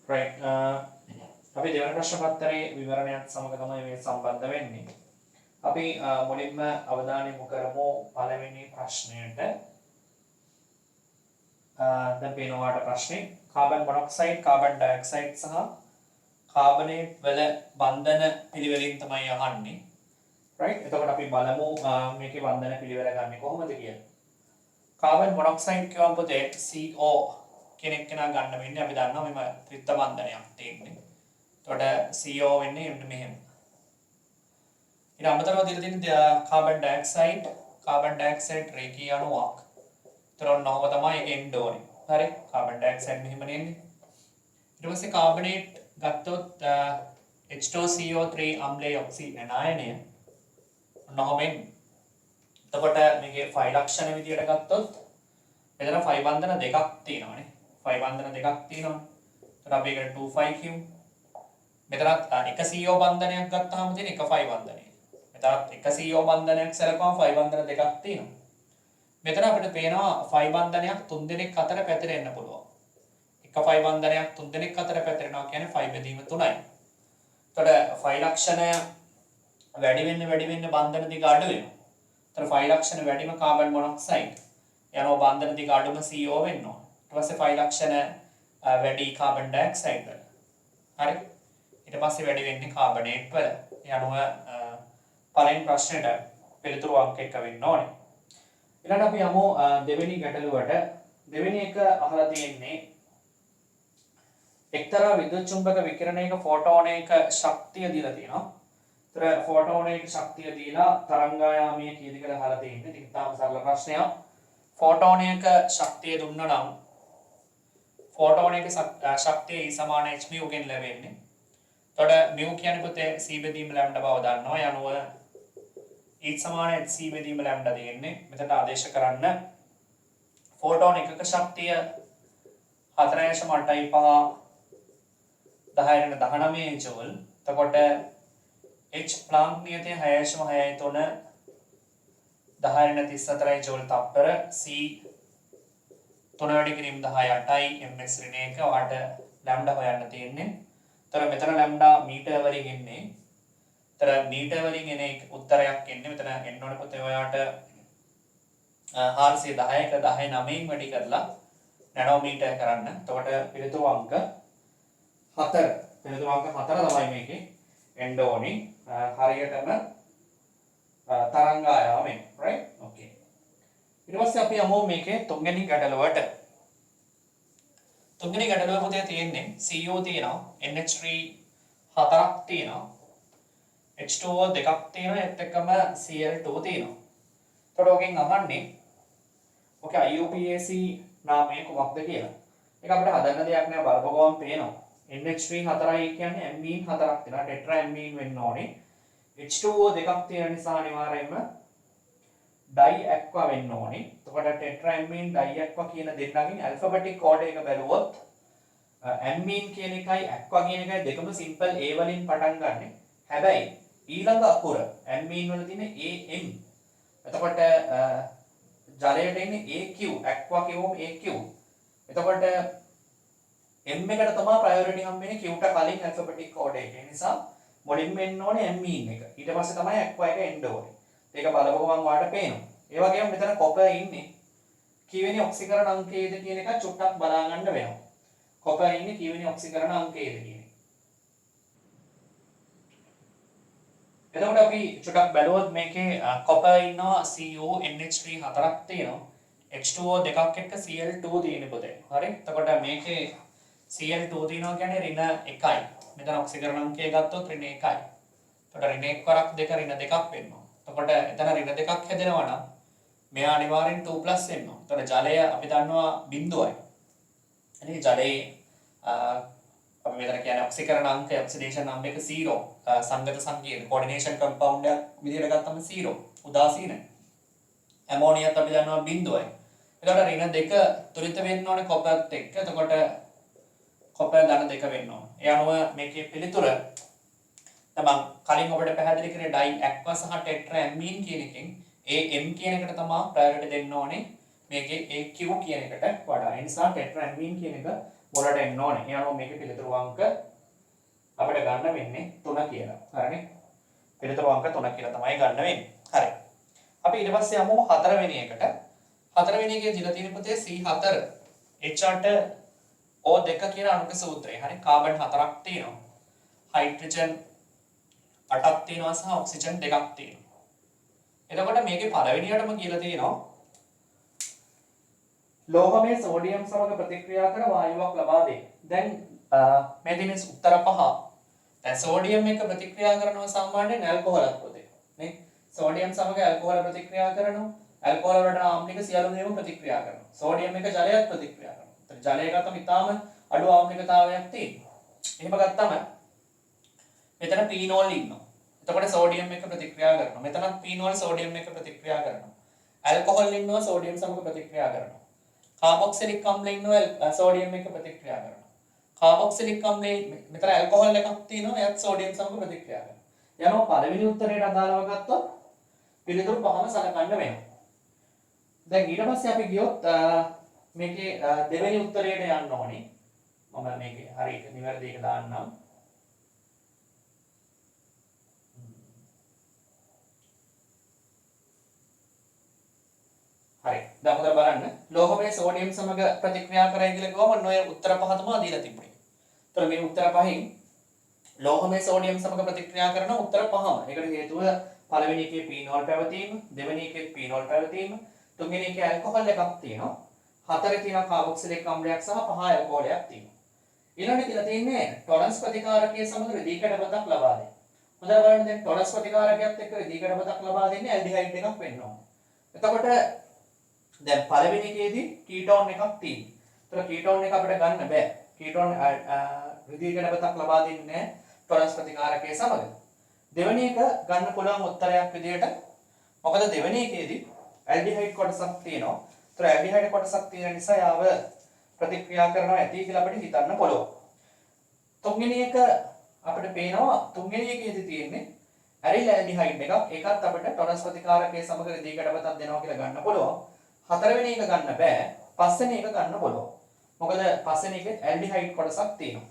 right අපි දෙවන ප්‍රශ්න පත්‍රයේ විවරණයත් සමග තමයි මේ සම්බන්ධ වෙන්නේ. අපි මුලින්ම අවධානය යොමු කරමු පළවෙනි ප්‍රශ්නයට. දැන් පේනවාට ප්‍රශ්නේ කාබන් මොනොක්සයිඩ්, කාබන් ඩයොක්සයිඩ් සහ කාබනේට් වල බන්ධන පිළිවෙලින් තමයි අහන්නේ. right එතකොට අපි බලමු මේකේ බන්ධන පිළිවෙල ගන්න කොහොමද කියලා. කාබන් මොනොක්සයිඩ් කියවම පොතේ CO කෙනෙක් කෙනා ගන්න වෙන්නේ අපි දන්නවා මෙම ත්‍රිත්ව බන්ධනයක් තියෙන්නේ. එතකොට CO වෙන්නේ මෙහෙම. ඊට අමතරව දීලා තියෙන කාබන් ඩයොක්සයිඩ් රේඛීය අණුවක්. ඒතර ඔන්නෝම තමයි ඒක එන්න ඕනේ. හරි කාබන් ඩයොක්සයිඩ් මෙහෙම නෙන්නේ. ඊට පස්සේ කාබනේට් ගත්තොත් H2CO3 අම්ලයේ ඔක්සිජන් ආයනය ඔන්නෝම එන්නේ. එතකොට මේකේ ෆයි ලක්ෂණ විදියට ගත්තොත් මෙතන ෆයි බන්ධන දෙකක් තියෙනවානේ. ෆයි බන්ධන දෙකක් තියෙනවා. එතකොට අපි ඒකට 2 කියමු. මෙතනත් එක CO බන්ධනයක් ගත්තාම තියෙන එක ෆයි බන්ධනය. මෙතනත් එක CO බන්ධනයක් සැලකුවම ෆයි බන්ධන දෙකක් තියෙනවා. මෙතන අපිට පේනවා ෆයි බන්ධනයක් 3 දෙනෙක් අතර පැතිරෙන්න පුළුවන්. එක ෆයි බන්ධනයක් 3 දෙනෙක් අතර පැතිරෙනවා කියන්නේ ෆයි බෙදීම 3යි. එතකොට ෆයි ලක්ෂණය වැඩි වෙන්න බන්ධන දිග අඩු වෙනවා. එතකොට ෆයි ලක්ෂණ වැඩිම කාබන් මොනොක්සයිඩ් යනවා බන්ධන දිග අඩුම CO වෙන්න ඕන. ඊට පස්සේ ෆයි ලක්ෂණ වැඩි කාබන් ඩයොක්සයිඩ් වල. හරි. ඊට පස්සේ වැඩි වෙන්නේ කාබනේට් වල. ඒ අනුව පළවෙනි ප්‍රශ්නෙට පිළිතුරු අංක 1 වෙන්න ඕනේ. ඊළඟට අපි යමු දෙවෙනි ගැටලුවට. දෙවෙනි එක අහලා තියෙන්නේ එක්තරා විද්‍යුත් චුම්බක විකිරණයක ෆෝටෝනයක ශක්තිය දීලා තියෙනවා. ඒතර ෆෝටෝනයක ශක්තිය දීලා තරංගායාමීය කීයද කියලා අහලා තියෙන්නේ. ඉතින් තාම සරල ප්‍රශ්නයක්. ෆෝටෝනයක ශක්තිය දුන්නා නම් ෆෝටෝනයක ශක්තිය E = h mu ගෙන් ලැබෙන්නේ. එතකොට mu කියන්නේ පුතේ c බෙදීම ලැම්ඩා බව දන්නවා. ඒ අනුව E = c බෙදීම ලැම්ඩා දෙන්නේ. මෙතනට ආදේශ කරන්න ෆෝටෝන එකක ශක්තිය 4.85 10⁻19 ජූල්. එතකොට H ප්ලාන්ක් නියතය 6.63 10⁻34 ජූල් තප්පර. C 3 වැඩි කිරීම 10 8යි ms ඍණ 1 වාට ලැම්ඩා හොයන්න තියෙන්නේ. එතන මෙතන ලැම්ඩා මීටර වලින් එන්නේ. එතන මීටර වලින් එන උත්තරයක් එන්නේ. මෙතන එන්න ඕනේ පුතේ ඔයාට 410ක 10 9න් වැඩි කරලා නැනෝමීටර් කරන්න. එතකොට පිළිතුරු අංක 4. පිළිතුරු අංක 4 තමයි මේකේ එන්න ඕනේ. හරියටම තරංගායාමයෙන්. right okay. ඊට පස්සේ අපි යමු මේකේ තුන්වෙනි ගැටලුවට. තුන්වෙනි ගැටලුව පුතේ තියෙන්නේ CO තියෙනවා, NH3 4ක් තියෙනවා, H2O 2ක් තියෙනවා, ඒත් එක්කම Cl2 තියෙනවා. එතකොට ඔකෙන් අහන්නේ ඔකේ IUPAC නාමය කොහොමද කියලා. ඒක අපිට හදන්න දෙයක් නෑ බලපුවම පේනවා. NH3 4යි කියන්නේ amine 4ක් තියෙනවා. ටෙට්‍රා amine වෙන්න ඕනේ. H2O 2ක් තියෙන නිසා අනිවාර්යයෙන්ම ඩයි ඇක්වා වෙන්න ඕනේ. එතකොට ටෙට්‍රා amine ඩයි ඇක්වා කියන දෙන්නගෙන් ඇල්ෆබෙටික් කෝඩ් එක බැලුවොත් amine කියන එකයි ඇක්වා කියන එකයි දෙකම සිම්පල් A වලින් පටන් ගන්න. හැබැයි ඊළඟ අකුර amine වල තියෙන AM. එතකොට ජලයට එන්නේ AQ ඇක්වා කියවම AQ. එතකොට M එකට තමයි ප්‍රයොරිටි හම් වෙන්නේ Q ට කලින් ඇල්ෆබෙටික් කෝඩ් එක. ඒ නිසා මුලින්ම එන්න ඕනේ amine එක. ඊට පස්සේ තමයි ඇක්වා එක එන්න ඕනේ. ඒක බලපුවම වාට පේනවා. ඒ වගේම මෙතන කොපර් ඉන්නේ. කීවෙනි ඔක්සිකරණ අංකයේද කියන එක චුට්ටක් බලා ගන්න වෙනවා. කොපර් ඉන්නේ කීවෙනි ඔක්සිකරණ අංකයේද කියන එක. එතකොට අපි චුට්ටක් බැලුවොත් මේකේ කොපර් ඉන්නවා CO NH3 4ක් තියෙනවා. H2O 2ක් එක්ක Cl2 තියෙන පොතේ. හරි. එතකොට මේකේ Cl2 තියෙනවා කියන්නේ ඍණ 1යි. මෙතන ඔක්සිකරණ අංකය ගත්තොත් ඍණ 1යි. එතකොට ඍණ 1 වරක් 2 ඍණ 2ක් වෙනවා. එතකොට එතන ඍණ 2ක් හැදෙනවා නම් මෙයා අනිවාර්යෙන් 2+ වෙනවා. එතකොට ජලය අපි දන්නවා බිඳුවයි. එනේ ජලයේ අපි මෙතන කියන්නේ ඔක්සිකරණ අංකය ඔක්සිඩේෂන් නම්බර් එක 0. සංගත සංකීර්ණ කෝඩිනේෂන් කම්පවුන්ඩ් එක විදිහට ගත්තම 0. උදාසීන. ඇමෝනියත් අපි දන්නවා බිඳුවයි. එතකොට ඍණ 2 තුලිත වෙන්න ඕනේ කොපර්ත් එක්ක. එතකොට කොපර් ධන 2 වෙන්න ඕනේ. ඒ අනුව මේකේ පිළිතුර තමන් කලින් ඔබට පැහැදිලි කරේ ඩයි ඇක්වා සහ ටෙට්‍රා ඇමීන් කියන එකෙන් AM කියන එකට තමයි ප්‍රයොරිටි දෙන්න ඕනේ මේකේ AQ කියන එකට වඩා. ඒ නිසා ටෙට්‍රා ඇමීන් කියන එක මුලට එන්න ඕනේ. ඒ අනුව මේකේ පිළිතුරු අංක අපිට ගන්න වෙන්නේ 3 කියලා. හරිනේ. පිළිතුරු අංක 3 කියලා තමයි ගන්න වෙන්නේ. හරි. අපි ඊට පස්සේ යමු 4 වෙනි එකට. 4 වෙනි එකේ දීලා තියෙන පුතේ C4 H8O2 කියන අණුක සූත්‍රය. හරි. කාබන් 4ක් තියෙනවා. හයිඩ්‍රජන් 8ක් තියෙනවා සහ ඔක්සිජන් 2ක් තියෙනවා. එතකොට මේකේ පළවෙනියටම කියලා තියෙනවා ලෝහමය සෝඩියම් සමග ප්‍රතික්‍රියා කර වායුවක් ලබා දෙයි. දැන් මේ දිනේ උත්තර පහ. දැන් සෝඩියම් එක ප්‍රතික්‍රියා කරනවා සාමාන්‍යයෙන් ඇල්කොහොලක් පුතේ. නේ? සෝඩියම් සමග ඇල්කොහොල ප්‍රතික්‍රියා කරනවා. ඇල්කොහොල වලට ආම්ලික සියලු දේම ප්‍රතික්‍රියා කරනවා. සෝඩියම් එක ජලයක් ප්‍රතික්‍රියා කරනවා. ජලය ගත්තම ඉතාම අඩු ආම්ලිකතාවයක් තියෙනවා. එහෙම ගත්තම මෙතන පීනෝල් ඉන්නවා. එතකොට සෝඩියම් එක ප්‍රතික්‍රියා කරනවා. මෙතනත් පීනෝල් සෝඩියම් එක ප්‍රතික්‍රියා කරනවා. ඇල්කොහොල් ඉන්නවා සෝඩියම් සමග ප්‍රතික්‍රියා කරනවා. කාබොක්සිලික් අම්ල ඉන්නවා සෝඩියම් එක ප්‍රතික්‍රියා කරනවා. කාබොක්සිලික් අම්ලේ මෙතන ඇල්කොහොල් එකක් තියෙනවා එයත් සෝඩියම් සමග ප්‍රතික්‍රියා කරනවා. යනවා පළවෙනි උත්තරේට අදාළව ගත්තොත් පිළිතුරු පහම සලකන්න වෙනවා. දැන් ඊට පස්සේ අපි ගියොත් මේකේ දෙවෙනි උත්තරේට යන්න ඕනේ. මම මේකේ හරියට නිවැරදි එක දාන්නම්. හරි. දැන් හොඳට බලන්න. ලෝහමය සෝඩියම් සමග ප්‍රතික්‍රියා කරයි කියලා කිව්වම ඔන්න ඔය උත්තර පහ තමයි දීලා තිබුණේ. ඒතර මේ උත්තර පහෙන් ලෝහමය සෝඩියම් සමග ප්‍රතික්‍රියා කරන උත්තර පහම. ඒකට හේතුව පළවෙනි එකේ පීනෝල් පැවතීම, දෙවෙනි එකේ පීනෝල් පැවතීම, තුන්වෙනි එකේ ඇල්කොහොල් එකක් තියෙනවා. හතරේ තියෙනවා කාබොක්සිලික් අම්ලයක් සහ පහ ඇල්කොහොලයක් තියෙනවා. ඊළඟට කියලා තියෙන්නේ ටොරන්ස් ප්‍රතිකාරකයේ සමග රිදී කැඩපතක් ලබා දෙන්න. හොඳට බලන්න දැන් ටොරන්ස් ප්‍රතිකාරකයත් එක්ක රිදී කැඩපතක් ලබා දෙන්නේ ඇල්ඩිහයිඩ් එකක් වෙන්න ඕනේ. එතකොට දැන් පළවෙනි එකේදී කීටෝන් එකක් තියෙනවා. ඒතර කීටෝන් එක අපිට ගන්න බෑ. කීටෝන් රිදී කැඩපතක් ලබා දෙන්නේ නැහැ ටොරන්ස් ප්‍රතිකාරකයේ සමග. දෙවෙනි එක ගන්න පුළුවන් උත්තරයක් විදිහට මොකද දෙවෙනි එකේදී ඇල්ඩිහයිඩ් කොටසක් තියෙනවා. ඒතර ඇල්ඩිහයිඩ් කොටසක් තියෙන නිසා යාව ප්‍රතික්‍රියා කරනවා ඇති කියලා අපිට හිතන්න පුළුවන්. තුන්වෙනි එක අපිට පේනවා තුන්වෙනි එකේදී තියෙන්නේ ඇරිල් ඇල්ඩිහයිඩ් එකක්. ඒකත් අපිට ටොරන්ස් ප්‍රතිකාරකයේ සමග රිදී කැඩපතක් දෙනවා කියලා ගන්න පුළුවන්. හතරවෙනි එක ගන්න බෑ. පස්වෙනි එක ගන්න පුළුවන්. මොකද පස්වෙනි එකේ ඇල්ඩිහයිඩ් කොටසක් තියෙනවා.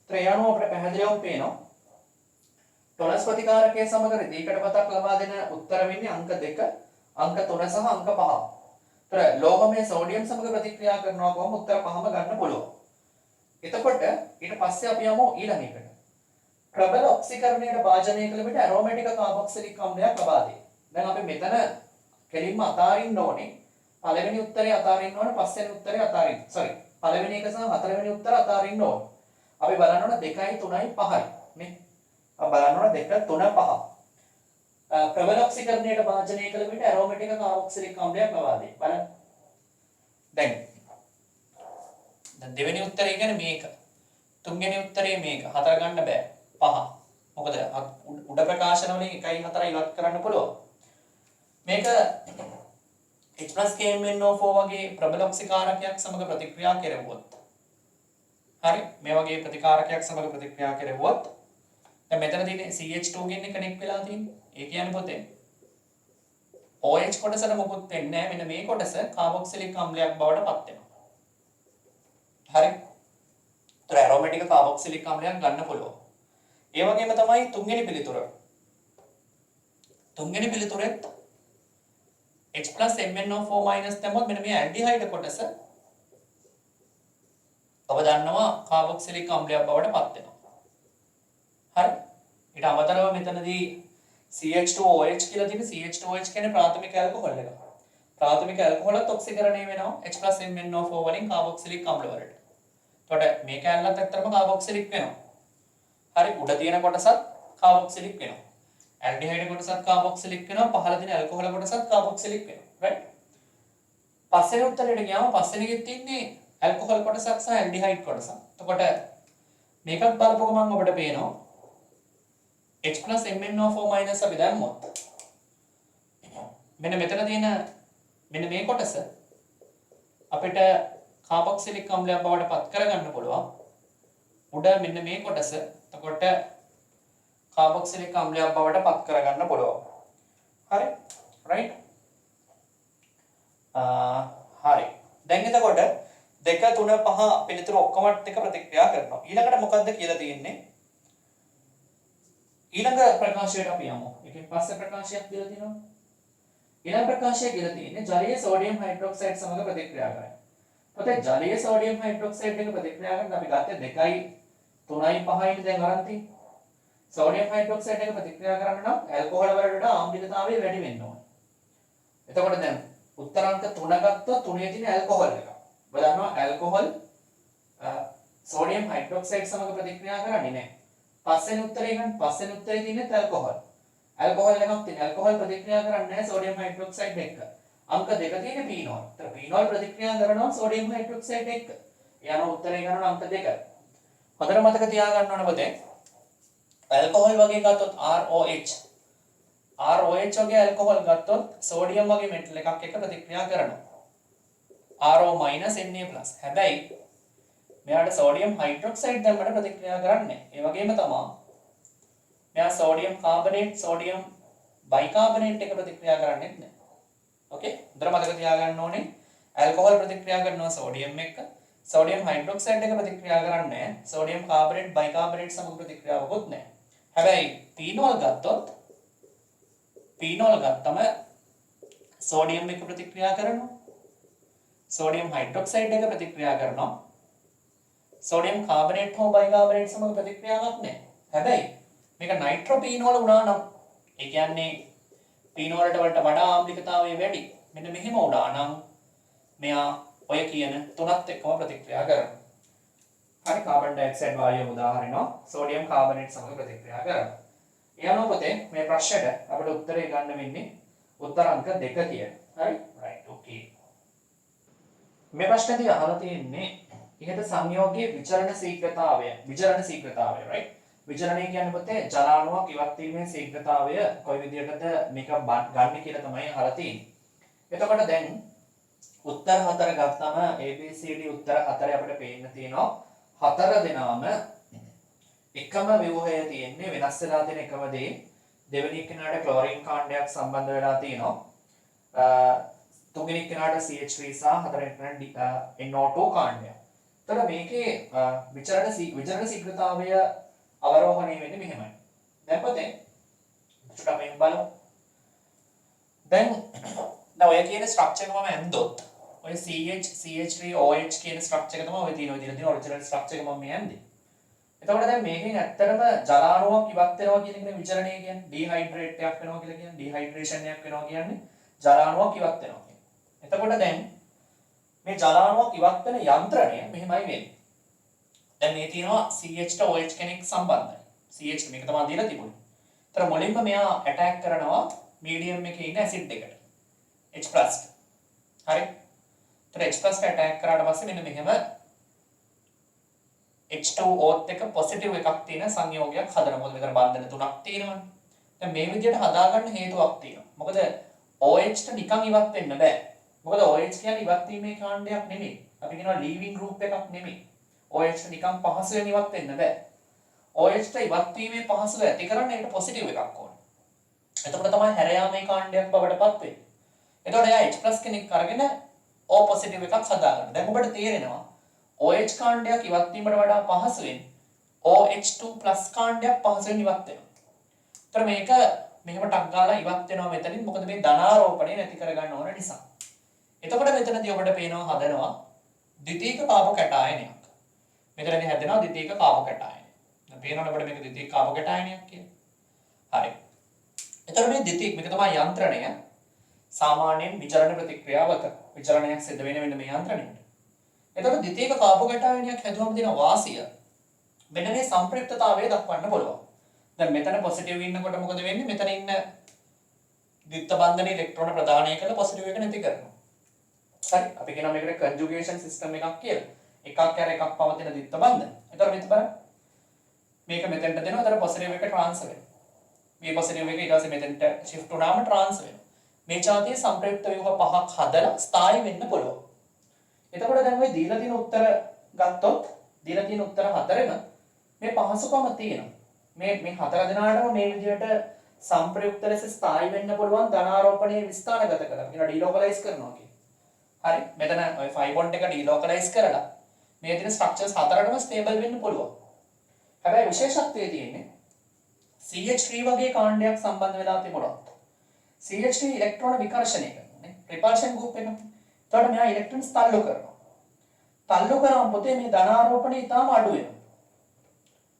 ඒතර ඒ අනුව අපිට පැහැදිලිවම පේනවා ටොරන්ස් ප්‍රතිකාරකයේ සමග රිදී කැඩපතක් ලබා දෙන උත්තර වෙන්නේ අංක 2, අංක 3 සහ අංක 5. ඒතර ලෝහමය සෝඩියම් සමග ප්‍රතික්‍රියා කරනවා කොහොම උත්තර පහම ගන්න පුළුවන්. එතකොට ඊට පස්සේ අපි යමු ඊළඟ එකට. ප්‍රබල ඔක්සිකරණයට භාජනය කළ විට ඇරෝමැටික් කාබොක්සිලික් අම්ලයක් ලබා දෙයි. දැන් අපි මෙතන කෙලින්ම අතාරින්න ඕනේ. පළවෙනි උත්තරේ අතාරින්න ඕනේ, පස්වෙනි උත්තරේ අතාරින්න. පළවෙනි එක සහ හතරවෙනි උත්තර අතාරින්න ඕනේ. අපි බලන්න ඕන 2යි 3යි 5යි නේ. අපි බලන්න ඕන 2 3 5. ප්‍රබල ඔක්සිකරණයට භාජනය කළ විට ඇරෝමැටික් කාබොක්සිලික් අම්ලයක් ලබා දෙයි. බලන්න. දැන් දෙවෙනි උත්තරේ කියන්නේ මේක. තුන්වෙනි උත්තරේ මේක. හතර ගන්න බෑ. 5. මොකද උඩ ප්‍රකාශන වලින් 1යි 4යි ඉවත් කරන්න පුළුවන්. මේක H+KMnO4 වගේ ප්‍රබල ඔක්සිකාරකයක් සමග ප්‍රතික්‍රියා කෙරෙව්වොත්. හරි මේ වගේ ප්‍රතිකාරකයක් සමග ප්‍රතික්‍රියා කෙරෙව්වොත් දැන් මෙතන තියෙන්නේ CH2 ගෙන් කනෙක්ට් වෙලා තියෙන්නේ. ඒ කියන්නේ පොතේ OH කොටසට මොකුත් වෙන්නේ නැහැ. මෙන්න මේ කොටස කාබොක්සිලික් අම්ලයක් බවට පත් වෙනවා. හරි. ඒතර ඇරෝමැටික් කාබොක්සිලික් අම්ලයක් ගන්න පුළුවන්. ඒ වගේම තමයි තුන්වෙනි පිළිතුර. තුන්වෙනි පිළිතුරෙත් H+MnO4- දැම්මොත් මෙන්න මේ ඇල්ඩිහයිඩ් කොටස ඔබ දන්නවා කාබොක්සිලික් අම්ලයක් බවට පත් වෙනවා. හරි. ඊට අමතරව මෙතනදී CH2OH කියලා තියෙන CH2OH කියන්නේ ප්‍රාථමික ඇල්කොහොල් එක. ප්‍රාථමික ඇල්කොහොලත් ඔක්සිකරණය වෙනවා H+MnO4 වලින් කාබොක්සිලික් අම්ල වලට. එතකොට මේ කැලලත් ඇත්තටම කාබොක්සිලික් වෙනවා. හරි උඩ තියෙන කොටසත් කාබොක්සිලික් වෙනවා. ඇල්ඩිහයිඩ් කොටසත් කාබොක්සිලික් වෙනවා. පහළ තියෙන ඇල්කොහොල කොටසත් කාබොක්සිලික් වෙනවා. right? පස්වෙනි උත්තරේට ගියාම පස්වෙනි එකේ තියෙන්නේ ඇල්කොහොල් කොටසක් සහ ඇල්ඩිහයිඩ් කොටසක්. එතකොට මේකත් බලපුවම අපිට පේනවා H+MnO4- අපි දැම්මොත් මෙන්න මෙතන තියෙන මෙන්න මේ කොටස අපිට කාබොක්සිලික් අම්ලයක් බවට පත් කරගන්න පුළුවන්. උඩ මෙන්න මේ කොටස එතකොට කාබොක්සිලික් අම්ලයක් බවට පත් කරගන්න පුළුවන්. හරි right? හරි. දැන් එතකොට 2 3 5 පිළිතුරු ඔක්කොමත් එක ප්‍රතික්‍රියා කරනවා. ඊළඟට මොකද්ද කියලා තියෙන්නේ? ඊළඟ ප්‍රකාශයට අපි යමු. එකෙන් පස්සේ ප්‍රකාශයක් දීලා තියෙනවා. ඊළඟ ප්‍රකාශය කියලා තියෙන්නේ ජලීය සෝඩියම් හයිඩ්‍රොක්සයිඩ් සමග ප්‍රතික්‍රියා කරයි. පුතේ ජලීය සෝඩියම් හයිඩ්‍රොක්සයිඩ් එක ප්‍රතික්‍රියා කරන අපි ගත්තේ 2යි 3යි 5යි දැන් අරන් තියෙන්නේ. සෝඩියම් හයිඩ්‍රොක්සයිඩ් එක ප්‍රතික්‍රියා කරන්න නම් ඇල්කොහොල් වලට වඩා ආම්ලිකතාවය වැඩි වෙන්න ඕනේ. එතකොට දැන් උත්තරාංක 3 ගත්තොත් 3 තියෙන ඇල්කොහොල් එක. ඔබ දන්නවා ඇල්කොහොල් සෝඩියම් හයිඩ්‍රොක්සයිඩ් සමග ප්‍රතික්‍රියා කරන්නේ නැහැ. පස්වෙනි උත්තරේ ගන්න. පස්වෙනි උත්තරේ තියෙන්නේ ඇල්කොහොල්. ඇල්කොහොල් එකක් තියෙන. ඇල්කොහොල් ප්‍රතික්‍රියා කරන්නේ නැහැ සෝඩියම් හයිඩ්‍රොක්සයිඩ් එක්ක. අංක 2 තියෙන්නේ පීනෝල්. ඒතර පීනෝල් ප්‍රතික්‍රියා කරනවා සෝඩියම් හයිඩ්‍රොක්සයිඩ් එක්ක. යන උත්තරේ ගන්න අංක 2. හොඳට මතක තියාගන්න ඕන පුතේ. ඇල්කොහොල් වගේ ගත්තොත් ROH වගේ ඇල්කොහොල් ගත්තොත් සෝඩියම් වගේ මෙටල් එකක් එක්ක ප්‍රතික්‍රියා කරනවා. RO Na+. හැබැයි මෙයාට සෝඩියම් හයිඩ්‍රොක්සයිඩ් දැම්මට ප්‍රතික්‍රියා කරන්නේ. ඒ වගේම තමයි මෙයා සෝඩියම් කාබනේට්, සෝඩියම් බයිකාබනේට් එක ප්‍රතික්‍රියා කරන්නේ නැහැ. ඕකේ? උදේට මතක තියාගන්න ඕනේ ඇල්කොහොල් ප්‍රතික්‍රියා කරනවා සෝඩියම් එක්ක. සෝඩියම් හයිඩ්‍රොක්සයිඩ් එක ප්‍රතික්‍රියා කරන්නේ නැහැ. සෝඩියම් කාබනේට්, බයිකාබනේට් සමග ප්‍රතික්‍රියාවකුත් නැහැ. හැබැයි පීනෝල් ගත්තම සෝඩියම් එක ප්‍රතික්‍රියා කරනවා. සෝඩියම් හයිඩ්‍රොක්සයිඩ් එක ප්‍රතික්‍රියා කරනවා. සෝඩියම් කාබනේට් හෝ බයිකාබනේට් සමග ප්‍රතික්‍රියාවක් නැහැ. හැබැයි මේක නයිට්‍රෝපීනෝල වුණා නම් ඒ කියන්නේ පීනෝලට වලට වඩා ආම්ලිකතාවය වැඩි. මෙන්න මෙහෙම වුණා නම් මෙයා ඔය කියන තුනත් එක්කම ප්‍රතික්‍රියා කරනවා. හරි කාබන් ඩයොක්සයිඩ් වායුව උදාහරණයක් සෝඩියම් කාබනේට් සමග ප්‍රතික්‍රියා කරනවා. එයානෝ පුතේ මේ ප්‍රශ්නෙට අපිට උත්තරේ ගන්න වෙන්නේ උත්තර අංක 2 කියලා. හරි? රයිට්. ඕකේ. මේ ප්‍රශ්නේදී අහලා තියෙන්නේ ඉහත සංයෝගයේ විචරණ ශීඝ්‍රතාවය. right? විචරණය කියන්නේ පුතේ ජලාණුවක් ඉවත් වීමේ ශීඝ්‍රතාවය කොයි විදිහටද මේක ගන්න කියලා තමයි අහලා තියෙන්නේ. එතකොට දැන් උත්තර 4 ගත්තම ABCD උත්තර 4 අපිට පේන්න තියෙනවා. 4 දෙනාම එකම ව්‍යුහය තියෙන්නේ වෙනස් වෙලා තියෙන එකම දේ. දෙවෙනි කෙනාට ක්ලෝරින් කාණ්ඩයක් සම්බන්ධ වෙලා තියෙනවා. තුන්වෙනි කෙනාට CH3 සහ හතරවෙනි කෙනාට NO2 කාණ්ඩයක්. එතකොට මේකේ විචරණ ශීඝ්‍රතාවය අවරෝහණය වෙන්නේ මෙහෙමයි. දැන් පුතේ චුට්ටක් මේක බලමු. දැන් ඔය කියන ස්ට්‍රක්චර් එක මම ඇන්දොත් ඔය CH3 OH කියන ස්ට්‍රක්චර් එක තමයි ඔය තියෙන ඔරිජිනල් ස්ට්‍රක්චර් එක මම මේ ඇන්දේ. එතකොට දැන් මේකෙන් ඇත්තටම ජලාණුවක් ඉවත් වෙනවා කියන එකනේ විචරණය කියන්නේ. ඩිහයිඩ්‍රේට් එකක් වෙනවා කියලා කියන්නේ. ඩිහයිඩ්‍රේෂන් එකක් වෙනවා කියන්නේ ජලාණුවක් ඉවත් වෙනවා කියන්නේ. එතකොට දැන් මේ ජලාණුවක් ඉවත් වෙන යන්ත්‍රණය මෙහෙමයි වෙන්නේ. දැන් මේ තියෙනවා CH ට OH කෙනෙක් සම්බන්ධයි. CH මේක තමයි දීලා තිබුණේ. ඒතර මුලින්ම මෙයා ඇටැක් කරනවා මීඩියම් එකේ ඉන්න ඇසිඩ් එකට. H+. හරි? ඒතර H+ ඇටැක් කරාට පස්සේ මෙන්න මෙහෙම H2O එක පොසිටිව් එකක් තියෙන සංයෝගයක් හදනවා. මොකද මෙතන බන්ධන තුනක් තියෙනවනේ. දැන් මේ විදිහට හදාගන්න හේතුවක් තියෙනවා. මොකද OH ට නිකන් ඉවත් වෙන්න බෑ. මොකද OH කියන්නේ ඉවත් වීමේ කාණ්ඩයක් නෙමෙයි. අපි කියනවා ලීවිං ගෲප් එකක් නෙමෙයි. OH ට නිකන් පහසුවෙන් ඉවත් වෙන්න බෑ. OH ට ඉවත් වීමේ පහසුව ඇති කරන්න ඒකට පොසිටිව් එකක් ඕනේ. එතකොට තමයි හැර යාමේ කාණ්ඩයක් බවට පත් වෙන්නේ. එතකොට එයා H+ කෙනෙක් අරගෙන O පොසිටිව් එකක් හදාගන්න. දැන් ඔබට තේරෙනවා OH කාණ්ඩයක් ඉවත් වීමට වඩා පහසුවෙන් OH2+ කාණ්ඩයක් පහසුවෙන් ඉවත් වෙනවා. ඒතර මේක මෙහෙම ටක් ගාලා ඉවත් වෙනවා මෙතනින්. මොකද මේ ධනාරෝපණය නැති කරගන්න ඕන නිසා. එතකොට මෙතනදී ඔබට පේනවා හදනවා ද්විතීයික කාබෝකැටායනයක්. මෙතනදී හැදෙනවා ද්විතීයික කාබෝකැටායනය. දැන් පේනවනේ ඔබට මේක ද්විතීයික කාබෝකැටායනයක් කියලා. හරි. එතකොට මේ ද්විතීයික මේක තමයි යන්ත්‍රණය. සාමාන්‍යයෙන් විචරණ ප්‍රතික්‍රියාවක විචරණයක් සිද්ධ වෙන මේ යන්ත්‍රණයට. එතකොට ද්විතීයික කාබෝකැටායනයක් හැදුවම දෙන වාසිය මෙන්න මේ සම්ප්‍රයුක්තතාවය දක්වන්න පුළුවන්. දැන් මෙතන පොසිටිව් ඉන්නකොට මොකද වෙන්නේ? මෙතන ඉන්න ද්විත්ව බන්ධන ඉලෙක්ට්‍රෝන ප්‍රදානය කළ පොසිටිව් එක නැති කරනවා. හරි. අපි කියනවා මේකට කන්ජුගේෂන් සිස්ටම් එකක් කියලා. එකක් කර එකක් පවතින ද්විත්ව බන්ධන. එතකොට මෙතන බලන්න. මේක මෙතෙන්ට දෙනවා. එතන පොසිටිව් එක ට්‍රාන්ස්ෆර් වෙනවා. මේ පොසිටිව් එක ඊට පස්සේ මෙතෙන්ට shift වුණාම ට්‍රාන්ස්ෆර් වෙනවා. මේ જાතියේ සම්ප්‍රයුක්ත ව්‍යුහ පහක් හදලා ස්ථායී වෙන්න පුළුවන්. එතකොට දැන් ඔය දීලා තියෙන උත්තර ගත්තොත් දීලා තියෙන උත්තර හතරෙම මේ පහසුකම තියෙනවා. මේ හතර දෙනාටම මේ විදිහට සම්ප්‍රයුක්ත ලෙස ස්ථායී වෙන්න පුළුවන් ධනාරෝපණයේ විස්ථානගත කරලා කියනවා ඩීලෝකලයිස් කරනවා කියන්නේ. හරි මෙතන ඔය 5 bond එක delocalize කරලා මේ තියෙන ස්ට්‍රක්චර්ස් හතරටම ස්ටේබල් වෙන්න පුළුවන්. හැබැයි විශේෂත්වයේ තියෙන්නේ CH3 වගේ කාණ්ඩයක් සම්බන්ධ වෙලා තිබුණොත් CH3 ඉලෙක්ට්‍රෝන විකර්ෂණය කරනවා නේ රිපල්ෂන් ගෲප් එක. එතකොට මෙයා ඉලෙක්ට්‍රෝන්ස් තල්ලු කරනවා. තල්ලු කරාම පොතේ මේ ධනාරෝපණය ඉතාම අඩු වෙනවා.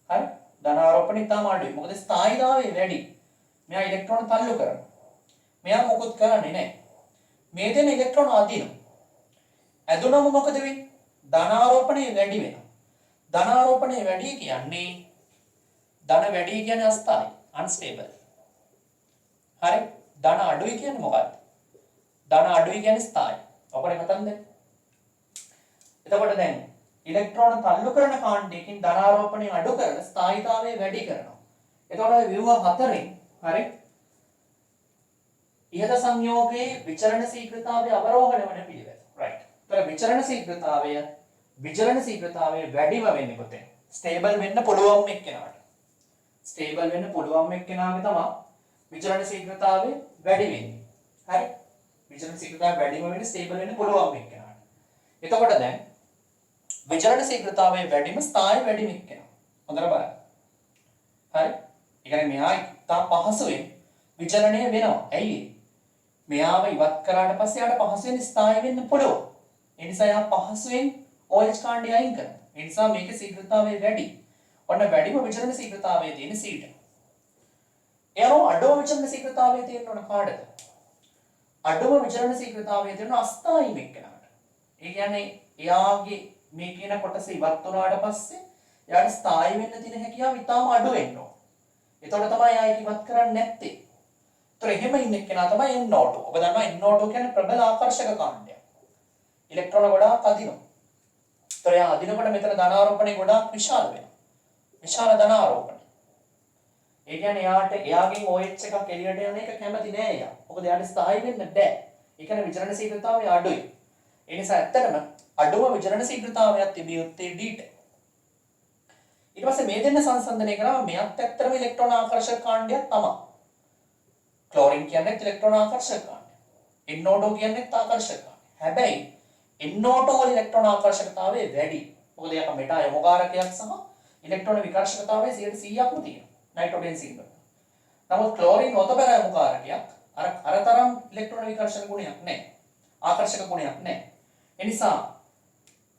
හරි ධනාරෝපණය ඉතාම අඩුයි. මොකද ස්ථායීතාවය වැඩි. මෙයා ඉලෙක්ට්‍රෝන තල්ලු කරනවා. මෙයා මොකුත් කරන්නේ නැහැ. මේ දෙන ඉලෙක්ට්‍රෝන අදිනවා. ඇදුනම මොකද වෙන්නේ? ධනාරෝපණය වැඩි වෙනවා. ධනාරෝපණය වැඩි කියන්නේ ධන වැඩි කියන්නේ අස්ථායි unstable. හරි ධන අඩුයි කියන්නේ මොකක්ද? ධන අඩුයි කියන්නේ ස්ථායි. ඔකනේ කතන්දර. එතකොට දැන් ඉලෙක්ට්‍රෝන තල්ලු කරන කාණ්ඩයකින් ධනාරෝපණය අඩු කරලා ස්ථායීතාවය වැඩි කරනවා. එතකොට ඔය ව්‍යුහ හතරෙන් හරි ඉහත සංයෝගයේ විචලන ශීඝ්‍රතාවය අවරෝහණය වන පිළිවෙල. right. එතකොට විචලන ශීඝ්‍රතාවය වැඩිම වෙන්නේ කොතෙන්? ස්ටේබල් වෙන්න පුළුවන් එක්කෙනාට. ස්ටේබල් වෙන්න පුළුවන් එක්කෙනාගේ තමයි විචලන ශීඝ්‍රතාවය වැඩි වෙන්නේ. හරි. විචලන ශීඝ්‍රතාවය වැඩිම වෙන්නේ ස්ටේබල් වෙන්න පුළුවන් එක්කෙනාට. එතකොට දැන් විචලන ශීඝ්‍රතාවය වැඩිම ස්ථායි වැඩිම එක්කෙනා. හොඳට බලන්න. හරි. ඒ කියන්නේ මෙහා ඉතා පහසුවෙන් විචලනය වෙනවා. ඇයි ඒ? මෙයාව ඉවත් කරාට පස්සේ යාට පහසුවෙන් ස්ථායි වෙන්න පුළුවන්. ඒ නිසා යා පහසුවෙන් OH කාණ්ඩය අයින් කරනවා. ඒ නිසා මේකේ ශීඝ්‍රතාවය වැඩි. ඔන්න වැඩිම විචලන ශීඝ්‍රතාවය තියෙන C ට. එයාම අඩුම විචලන ශීඝ්‍රතාවය තියෙන ඕන කාටද? අඩුම විචලන ශීඝ්‍රතාවය තියෙන අස්ථායි එක්කෙනාට. ඒ කියන්නේ එයාගේ මේ කියන කොටස ඉවත් වුණාට පස්සේ යාට ස්ථායි වෙන්න තියෙන හැකියාව ඉතාම අඩු වෙන්න ඕන. එතකොට තමයි යා ඒක ඉවත් කරන්නේ නැත්තේ. ඒතර එහෙම ඉන්න කෙනා තමයි N02. ඔබ දන්නවා N02 කියන්නේ ප්‍රබල ආකර්ෂක කාණ්ඩයක්. ඉලෙක්ට්‍රෝන ගොඩාක් අදිනවා. ඒතර යා අදිනකොට මෙතන ධනාරෝපණය ගොඩාක් විශාල වෙනවා. විශාල ධනාරෝපණය. ඒ කියන්නේ එයාගෙන් OH එකක් එළියට යන එක කැමති නෑ එයා. මොකද එයාට ස්ථායි වෙන්න බෑ. ඒ කියන්නේ විචලන ශීඝ්‍රතාවය අඩුයි. ඒ නිසා ඇත්තටම අඩුම විචලන ශීඝ්‍රතාවයක් තිබිය යුත්තේ D ට. ඊට පස්සේ මේ දෙන්න සංසන්දනය කරාම මෙයත් ඇත්තටම ඉලෙක්ට්‍රෝන ආකර්ෂක කාණ්ඩයක් තමයි. ක්ලෝරින් කියන්නේ ඉලෙක්ට්‍රෝන ආකර්ෂක කාණ්ඩය. NO2 කියන්නේ ආකර්ෂක කාණ්ඩය. හැබැයි NO2 වල ඉලෙක්ට්‍රෝන ආකර්ෂකතාවය වැඩි. මොකද ඒක මෙටා යොමුකාරකයක් සහ ඉලෙක්ට්‍රෝන විකර්ෂකතාවය 100%ක්ම තියෙනවා. නයිට්‍රෝජන් සිංගල්. නමුත් ක්ලෝරින් ඔතබර යොමුකාරකයක් අර තරම් ඉලෙක්ට්‍රෝන විකර්ෂණ ගුණයක් නැහැ. ආකර්ෂක ගුණයක් නැහැ. ඒ නිසා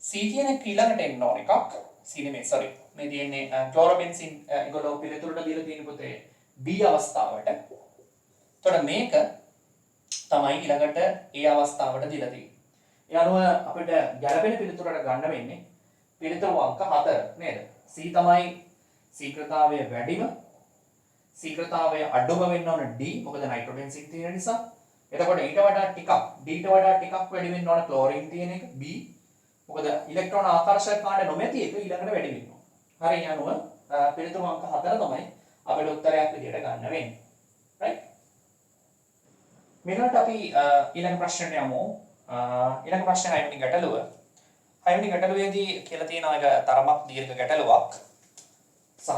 C කියන එක ඊළඟට එන්න ඕන එකක්. C නෙමෙයි sorry. මේ තියෙන්නේ ක්ලෝරෝබෙන්සින් ඒගොල්ලෝ පිළිතුරට දීලා තියෙන පොතේ B අවස්ථාවට. එතකොට මේක තමයි ඊළඟට A අවස්ථාවට දීලා තියෙන්නේ. ඒ අනුව අපිට ගැළපෙන පිළිතුරට ගන්න වෙන්නේ පිළිතුරු අංක 4 නේද? C තමයි ශීඝ්‍රතාවය වැඩිම. ශීඝ්‍රතාවය අඩුම වෙන්න ඕන D. මොකද නයිට්‍රෝජන් සිං තියෙන නිසා. එතකොට ඊට වඩා ටිකක් D ට වඩා ටිකක් වැඩි වෙන්න ඕන ක්ලෝරින් තියෙන එක B. මොකද ඉලෙක්ට්‍රෝන ආකර්ෂක කාණ්ඩ නොමැති එක ඊළඟට වැඩි වෙනවා. හරි යනුව පිළිතුරු අංක 4 තමයි අපේ උත්තරයක් විදිහට ගන්න වෙන්නේ. right? මෙලොවට අපි ඊළඟ ප්‍රශ්නයට යමු. ඊළඟ ප්‍රශ්නේ 6 වෙනි ගැටලුව. 6 වෙනි ගැටලුවේදී කියලා තියෙන එක තරමක් දීර්ඝ ගැටලුවක්. සහ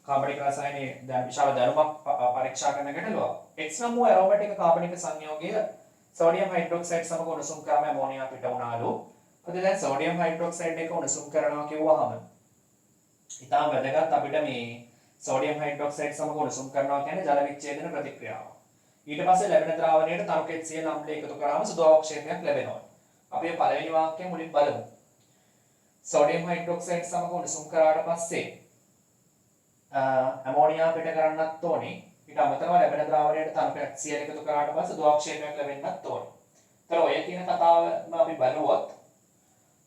කාබනික රසායනයේ දැන් විශාල දැනුමක් පරීක්ෂා කරන ගැටලුවක්. X නම් වූ ඇරෝමැටික් කාබනික සංයෝගය සෝඩියම් හයිඩ්‍රොක්සයිඩ් සමග උණුසුම් කරාම ඇමෝනියා පිට වුණාලු. මොකද දැන් සෝඩියම් හයිඩ්‍රොක්සයිඩ් එක උණුසුම් කරනවා කියුවාම ඉතාම වැදගත් අපිට මේ සෝඩියම් හයිඩ්‍රොක්සයිඩ් සමග උණුසුම් කරනවා කියන්නේ ජල විච්ඡේදන ප්‍රතික්‍රියාව. ඊට පස්සේ ලැබෙන ද්‍රාවණයට තරු HCl අම්ලය එකතු කරාම සුදු අවක්ෂේපයක් ලැබෙනවා. අපි මේ පළවෙනි වාක්‍යය මුලින් බලමු. සෝඩියම් හයිඩ්‍රොක්සයිඩ් සමග උණුසුම් කරාට පස්සේ ඇමෝනියා පිට කරන්නත් ඕනේ. ඊට අමතරව ලැබෙන ද්‍රාවණයට තරු HCl එකතු කරාට පස්සේ සුදු අවක්ෂේපයක් ලැබෙන්නත් ඕනේ. ඒතර ඔය කියන කතාවම අපි බලුවොත්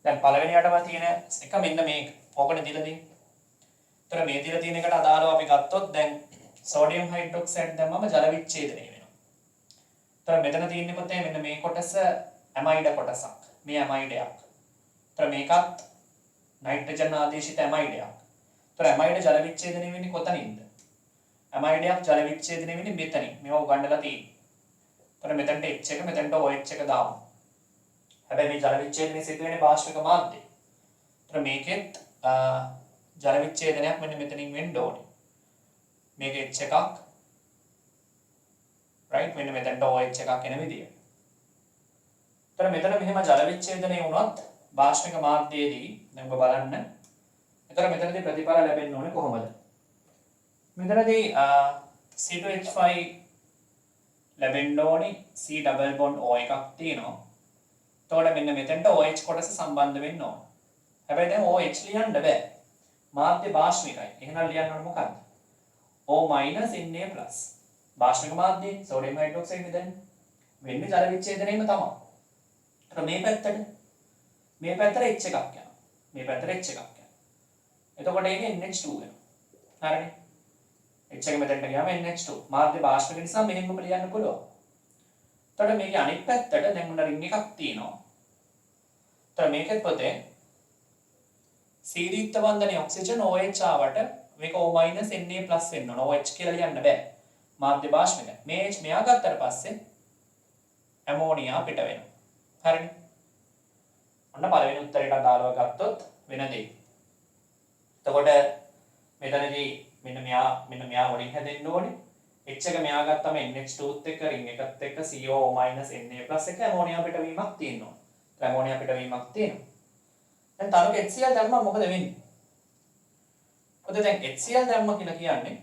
දැන් පළවෙනියටම තියෙන එක මෙන්න මේක. ඕකනේ දීලා තියෙන්නේ. ඒතර මේ දීලා තියෙන එකට අදාළව අපි ගත්තොත් දැන් සෝඩියම් හයිඩ්‍රොක්සයිඩ් දැම්මම ජල විච්ඡේදනය වෙනවා. ඒතර මෙතන තියෙන්නේ මොකද මෙන්න මේ කොටස ඇමයිඩ කොටසක්. මේ ඇමයිඩයක්. ඒතර මේකත් නයිට්‍රජන් ආදේශිත ඇමයිඩයක්. ඒතර ඇමයිඩ ජල විච්ඡේදනය වෙන්නේ කොතනින්ද? ඇමයිඩයක් ජල විච්ඡේදනය වෙන්නේ මෙතනින්. මේවා උගන්වලා තියෙන්නේ. ඒතර මෙතනට H එක මෙතනට OH එක දාමු. හැබැයි මේ ජල විච්ඡේදනය සිදු වෙන්නේ පාර්ශ්වික මාධ්‍යයෙන්. ඒතර මේකෙත් ජල විච්ඡේදනයක් මෙන්න මෙතනින් වෙන්න ඕනේ. මේක H එකක් right මෙන්න මෙතනට OH එකක් එන විදිය. එතන මෙතන මෙහෙම ජල විච්ඡේදනය වුණොත් භාෂ්මික මාධ්‍යයේදී දැන් ඔබ බලන්න. එතන මෙතනදී ප්‍රතිඵල ලැබෙන්න ඕනේ කොහොමද? මෙතනදී C2H5 ලැබෙන්න ඕනේ C double bond O එකක් තියෙනවා. එතකොට මෙන්න මෙතෙන්ට OH කොටස සම්බන්ධ වෙන්න ඕන. හැබැයි දැන් OH ලියන්න බෑ. මාධ්‍ය භාෂ්මිකයි. එහෙනම් ලියන්න ඕනේ මොකක්ද? O Na+. භාෂ්මික මාධ්‍යයේ සෝඩියම් හයිඩ්‍රොක්සයිඩ් නේ දැන් වෙන්නේ ජල විච්ඡේදනයේම තමයි. ඒතර මේ පැත්තට H එකක් යනවා. මේ පැත්තට H එකක් යනවා. එතකොට ඒකේ NH2 වෙනවා. හරිනේ. H එක මෙතෙන්ට ගියාම NH2. මාධ්‍ය භාෂ්මික නිසා මෙහෙමම ලියන්න පුළුවන්. එතකොට මේකේ අනිත් පැත්තට දැන් උන රින් එකක් තියෙනවා. එතකොට මේකෙත් පොතේ සීරීත්ත බන්ධනයේ ඔක්සිජන් OH ආවට මේක O- Na+ වෙන්න ඕන. OH කියලා ලියන්න බෑ. මාධ්‍ය භාෂ්මික. මේ H මෙයා ගත්තට පස්සේ ඇමෝනියා පිට වෙනවා. හරිනේ. ඔන්න පළවෙනි උත්තරයට අදාළව ගත්තොත් වෙන දෙයක්. එතකොට මෙතනදී මෙන්න මෙයා වලින් හැදෙන්න ඕනේ. H එක මෙයා ගත්තම NH2ත් එක්ක රින් එකත් එක්ක CO O- Na+ එක ඇමෝනියා පිටවීමක් තියෙනවා. ඇමෝනියා පිටවීමක් තියෙනවා. දැන් තරක HCl දැම්මම මොකද වෙන්නේ? ඔතන දැන් HCl දැම්ම කියලා කියන්නේ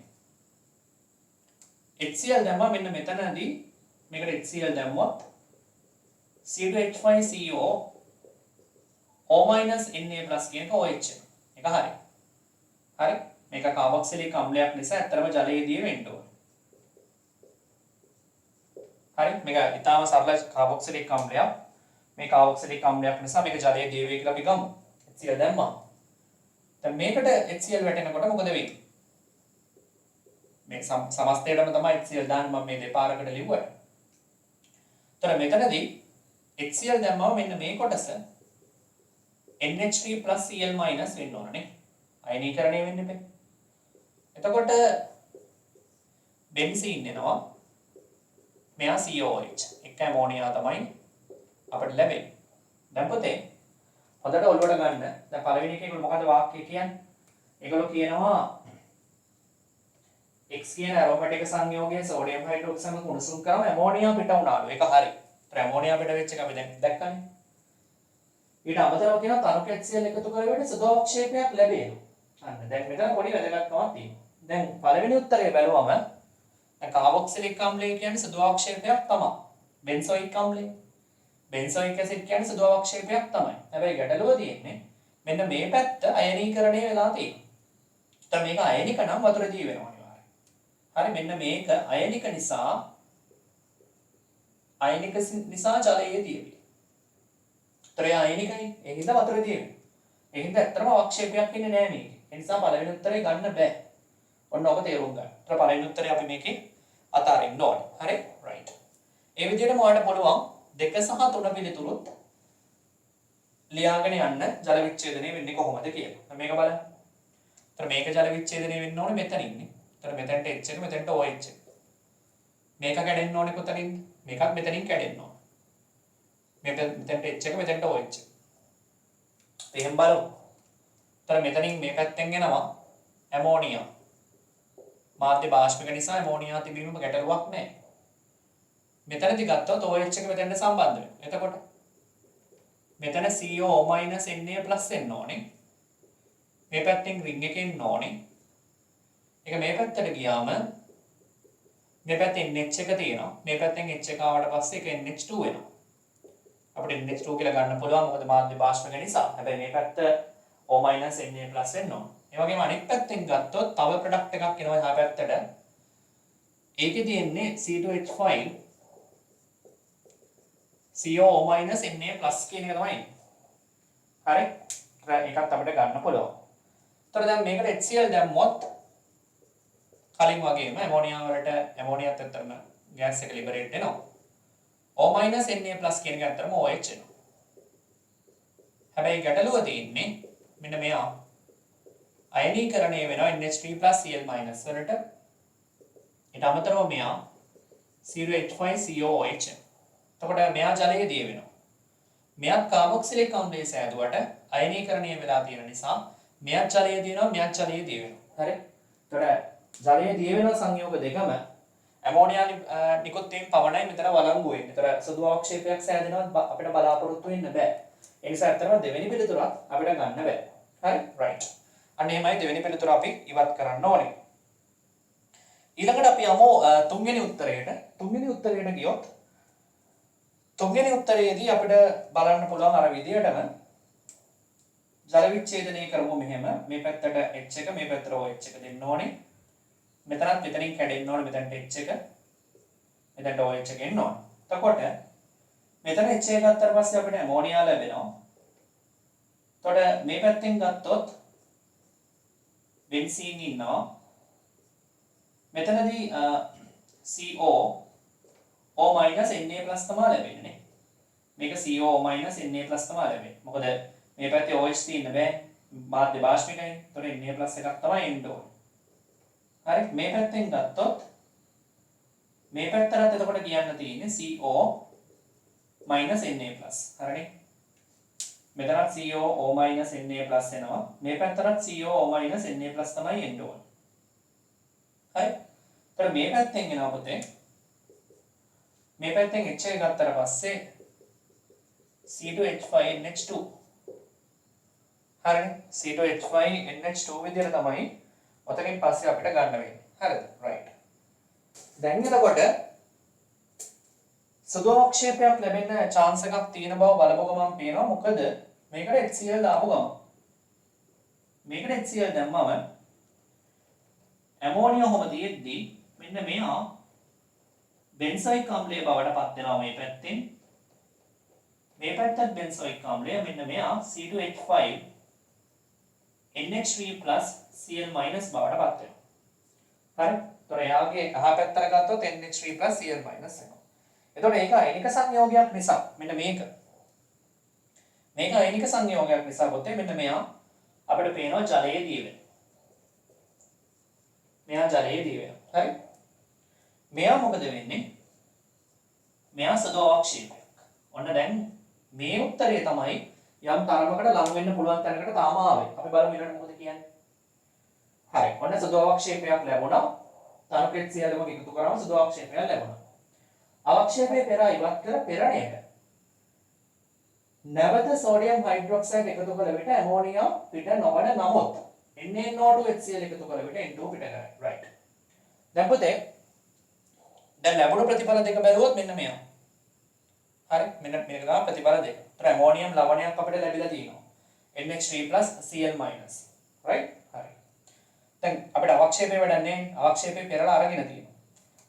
HCl දැම්මම මෙන්න මෙතනදී මේකට HCl දැම්මොත් C2H5CO O- Na+ කියන එක OH එක. ඒක හරි. හරි. මේක කාබොක්සිලික් අම්ලයක් නිසා ඇත්තටම ජලයේදී වෙන්න ඕනේ. හරි. මේක ඊටාම සරල කාබොක්සිලික් අම්ලයක්. මේ කාබොක්සිලික් අම්ලයක් නිසා මේක ජලයේ දියවේ කියලා අපි ගමු. HCl දැම්මා. දැන් මේකට HCl වැටෙනකොට මොකද වෙන්නේ? මේ සමස්තයටම තමයි HCl දාන්න මම මේ දෙපාරකට ලිව්වා. ඒතර මෙතනදී HCl දැම්මම මෙන්න මේ කොටස NH3+Cl- වෙන්න ඕනනේ. අයනීකරණය වෙන්න බෑ. එතකොට බෙන්සීන් එනවා. මෙයා COH. එක ඇමෝනියා තමයි අපිට ලැබෙන්නේ. දැන් පොතේ හොඳට ඔළුවට ගන්න. දැන් පළවෙනි එකේ මොකද වාක්‍යය කියන්නේ? ඒගොල්ලෝ කියනවා X කියන ඇරෝමැටික් සංයෝගයේ සෝඩියම් හයිඩ්‍රොක්සයිඩ් කුණුසුම් කරාම ඇමෝනියා පිට වුණාලු. ඒක හරි. ඒතර ඇමෝනියා පිට වෙච්ච එක අපි දැන් දැක්කනේ. ඊට අමතරව කියනවා තරුක HCl එකතු කරගෙන සුදෝක්ෂේපයක් ලැබෙනවා. අන්න දැන් මෙතන පොඩි වැදගත්කමක් තියෙනවා. දැන් පළවෙනි උත්තරය බැලුවම දැන් කාබොක්සිලික් අම්ලය කියන්නේ සුදෝක්ෂේපයක් තමයි. බෙන්සෝයික් අම්ලය. බෙන්සෝයික් ඇසිඩ් කියන්නේ සුදෝක්ෂේපයක් තමයි. හැබැයි ගැටලුව තියෙන්නේ මෙන්න මේ පැත්ත අයනීකරණය වෙලා තියෙනවා. ඒතර මේක අයනික නම් වතුරදී වෙනවා අනිවාර්යයෙන්. හරි මෙන්න මේක අයනික නිසා ජලයේ දියවේ. උත්තරය අයනිකයි. ඒ හින්දා වතුරේ තියෙන්නේ. ඒ හින්දා ඇත්තටම අවක්ෂේපයක් ඉන්නේ නැහැ මේකේ. ඒ නිසා පළවෙනි උත්තරේ ගන්න බෑ. ඔන්න ඔක තේරුම් ගන්න. ඒතර පළවෙනි උත්තරේ අපි මේකේ අතාරින්න ඕනේ. හරි? රයිට්. ඒ විදිහටම ඔයාලට පුළුවන් 2 සහ 3 පිළිතුරුත් ලියාගෙන යන්න ජල විච්ඡේදනය වෙන්නේ කොහොමද කියලා. මේක බලන්න. ඒතර මේක ජල විච්ඡේදනය වෙන්න ඕනේ මෙතන ඉන්නේ. ඒතර මෙතනට H එක මෙතනට OH එක. මේක කැඩෙන්න ඕනේ කොතනින්ද? මේකත් මෙතනින් කැඩෙන්න ඕනේ. මෙතනට H එක මෙතනට OH එක. එහෙනම් බලමු. ඒතර මෙතනින් මේ පැත්තෙන් එනවා ඇමෝනියා. මාධ්‍ය භාෂ්මික නිසා ඇමෝනියා තිබීමම ගැටලුවක් නැහැ. මෙතනදී ගත්තොත් OH එක මෙතනට සම්බන්ධ වෙනවා. එතකොට මෙතන CO O- Na+ එන්න ඕනේ. මේ පැත්තෙන් රින් එකෙන් එන්න ඕනේ. ඒක මේ පැත්තට ගියාම මේ පැත්තෙන් NH එක තියෙනවා. මේ පැත්තෙන් H එක ආවට පස්සේ ඒක NH2 වෙනවා. අපිට NH2 කියලා ගන්න පුළුවන් මොකද මාධ්‍ය භාෂ්මික නිසා. හැබැයි මේ පැත්ත O- Na+ වෙන්න ඕන. ඒ වගේම අනිත් පැත්තෙන් ගත්තොත් තව ප්‍රොඩක්ට් එකක් එනවා එහා පැත්තට. ඒකේ තියෙන්නේ C2H5 CO O- Na+ කියන එක තමයි. හරි? ඒකත් අපිට ගන්න පුළුවන්. ඒතර දැන් මේකට HCl දැම්මොත් කලින් වගේම ඇමෝනියා වලට ඇමෝනියාත් අතරම ගෑස් එක ලිබරේට් වෙනවා. O- Na+ කියන එක අතරම OH වෙනවා. හැබැයි ගැටලුව තියෙන්නේ මෙන්න මෙයා අයනීකරණය වෙනවා NH3+Cl- වලට. ඊට අමතරව මෙයා C2H5COOH. එතකොට මෙයා ජලයේ දිය වෙනවා. මෙයාත් කාබොක්සිලික් අම්ලයේ සෑදුවට අයනීකරණය වෙලා තියෙන නිසා මෙයාත් ජලයේ දියනවා මෙයාත් ජලයේ දිය වෙනවා. හරි? එතකොට ජලයේ දිය වෙන සංයෝග දෙකම ඇමෝනියා නිකුත් වීම පමණයි මෙතන වළංගු වෙන්නේ. ඒතර සුදු අවක්ෂේපයක් සෑදෙනවා අපිට බලාපොරොත්තු වෙන්න බෑ. ඒ නිසා ඇත්තටම දෙවෙනි පිළිතුරත් අපිට ගන්න බෑ. හරි right. අන්න එහෙමයි දෙවෙනි පිළිතුර අපි ඉවත් කරන්න ඕනේ. ඊළඟට අපි යමු තුන්වෙනි උත්තරයට. තුන්වෙනි උත්තරයට ගියොත් තුන්වෙනි උත්තරයේදී අපිට බලන්න පුළුවන් අර විදියටම ජල විච්ඡේදනය කරමු මෙහෙම. මේ පැත්තට H එක මේ පැත්තට OH එක දෙන්න ඕනේ. මෙතනත් මෙතනින් කැඩෙන්න ඕනේ මෙතනට H එක. මෙතනට OH එක එන්න ඕනේ. එතකොට මෙතන H එක ගත්තාට පස්සේ අපිට ඇමෝනියා ලැබෙනවා. එතකොට මේ පැත්තෙන් ගත්තොත් බෙන්සීන් ඉන්නවා. මෙතනදී CO O Na+ තමයි ලැබෙන්නේ. මේක CO O Na+ තමයි ලැබෙන්නේ. මොකද මේ පැත්තේ OH තියෙන්න බෑ. මාධ්‍ය භාෂ්මිකයි. එතකොට Na+ එකක් තමයි එන්න ඕනේ. හරි මේ පැත්තෙන් ගත්තොත් මේ පැත්තට එතකොට කියන්න තියෙන්නේ CO Na+. හරිනේ. මෙතනත් CO O Na+ එනවා. මේ පැත්තට CO O Na+ තමයි එන්න ඕනේ. හරි. ඒතර මේ පැත්තෙන් එනවා පුතේ. මේ පැත්තෙන් H එක ගත්තට පස්සේ C2H5NH2. හරිනේ. C2H5NH2 විදියට තමයි ඔතනින් පස්සේ අපිට ගන්න වෙන්නේ. හරිද? right. දැන් එතකොට සුදු අවක්ෂේපයක් ලැබෙන්න chance එකක් තියෙන බව බලපුව ගමන් පේනවා. මොකද මේකට HCl දාපු ගමන් මේකට HCl දැම්මම ඇමෝනියා කොහොම තියෙද්දි මෙන්න මෙයා බෙන්සොයික් ආම්ලය බවට පත් වෙනවා මේ පැත්තෙන්. මේ පැත්තත් බෙන්සොයික් ආම්ලය මෙන්න මෙයා C2H5 NH3+ Cl- බවට පත් වෙනවා. හරි? ඒතොර එයාගේ අහ පැත්තට ගත්තොත් NH3+ Cl- එනවා. එතකොට ඒක අයනික සංයෝගයක් නිසා මෙන්න මේක. මේක අයනික සංයෝගයක් නිසා පොතේ මෙන්න මෙයා අපිට පේනවා ජලයේ දිය වෙනවා. මෙයා ජලයේ දිය වෙනවා. හරි? මෙයා මොකද වෙන්නේ? මෙයා සුදු අවක්ෂේපයක්. ඔන්න දැන් මේ උත්තරය තමයි යම් තරමකට ලං වෙන්න පුළුවන් තැනකට තාම ආවේ. අපි බලමු ඊළඟට මොකද කියන්නේ. හරි. ඔන්න සුදු අවක්ෂේපයක් ලැබුණා. තරුකෙත් සියල්ලම එකතු කරාම සුදු අවක්ෂේපයක් ලැබුණා. අවක්ෂේපයේ පෙර ඉවත් කර පෙරණයට නැවත සෝඩියම් හයිඩ්‍රොක්සයිඩ් එකතු කළ විට ඇමෝනියා පිට නොවන නමුත් NaO2HCl එකතු කළ විට N2 පිට කරයි. right. දැන් පුතේ දැන් ලැබුණු ප්‍රතිඵල දෙක බැලුවොත් මෙන්න මෙයා. හරි මෙන්න මේක තමයි ප්‍රතිඵල දෙක. ඒතර ඇමෝනියම් ලවණයක් අපිට ලැබිලා තියෙනවා. NH3+ Cl-. right? හරි. දැන් අපිට අවක්ෂේපය වැඩන්නේ අවක්ෂේපය පෙරලා අරගෙන තියෙනවා.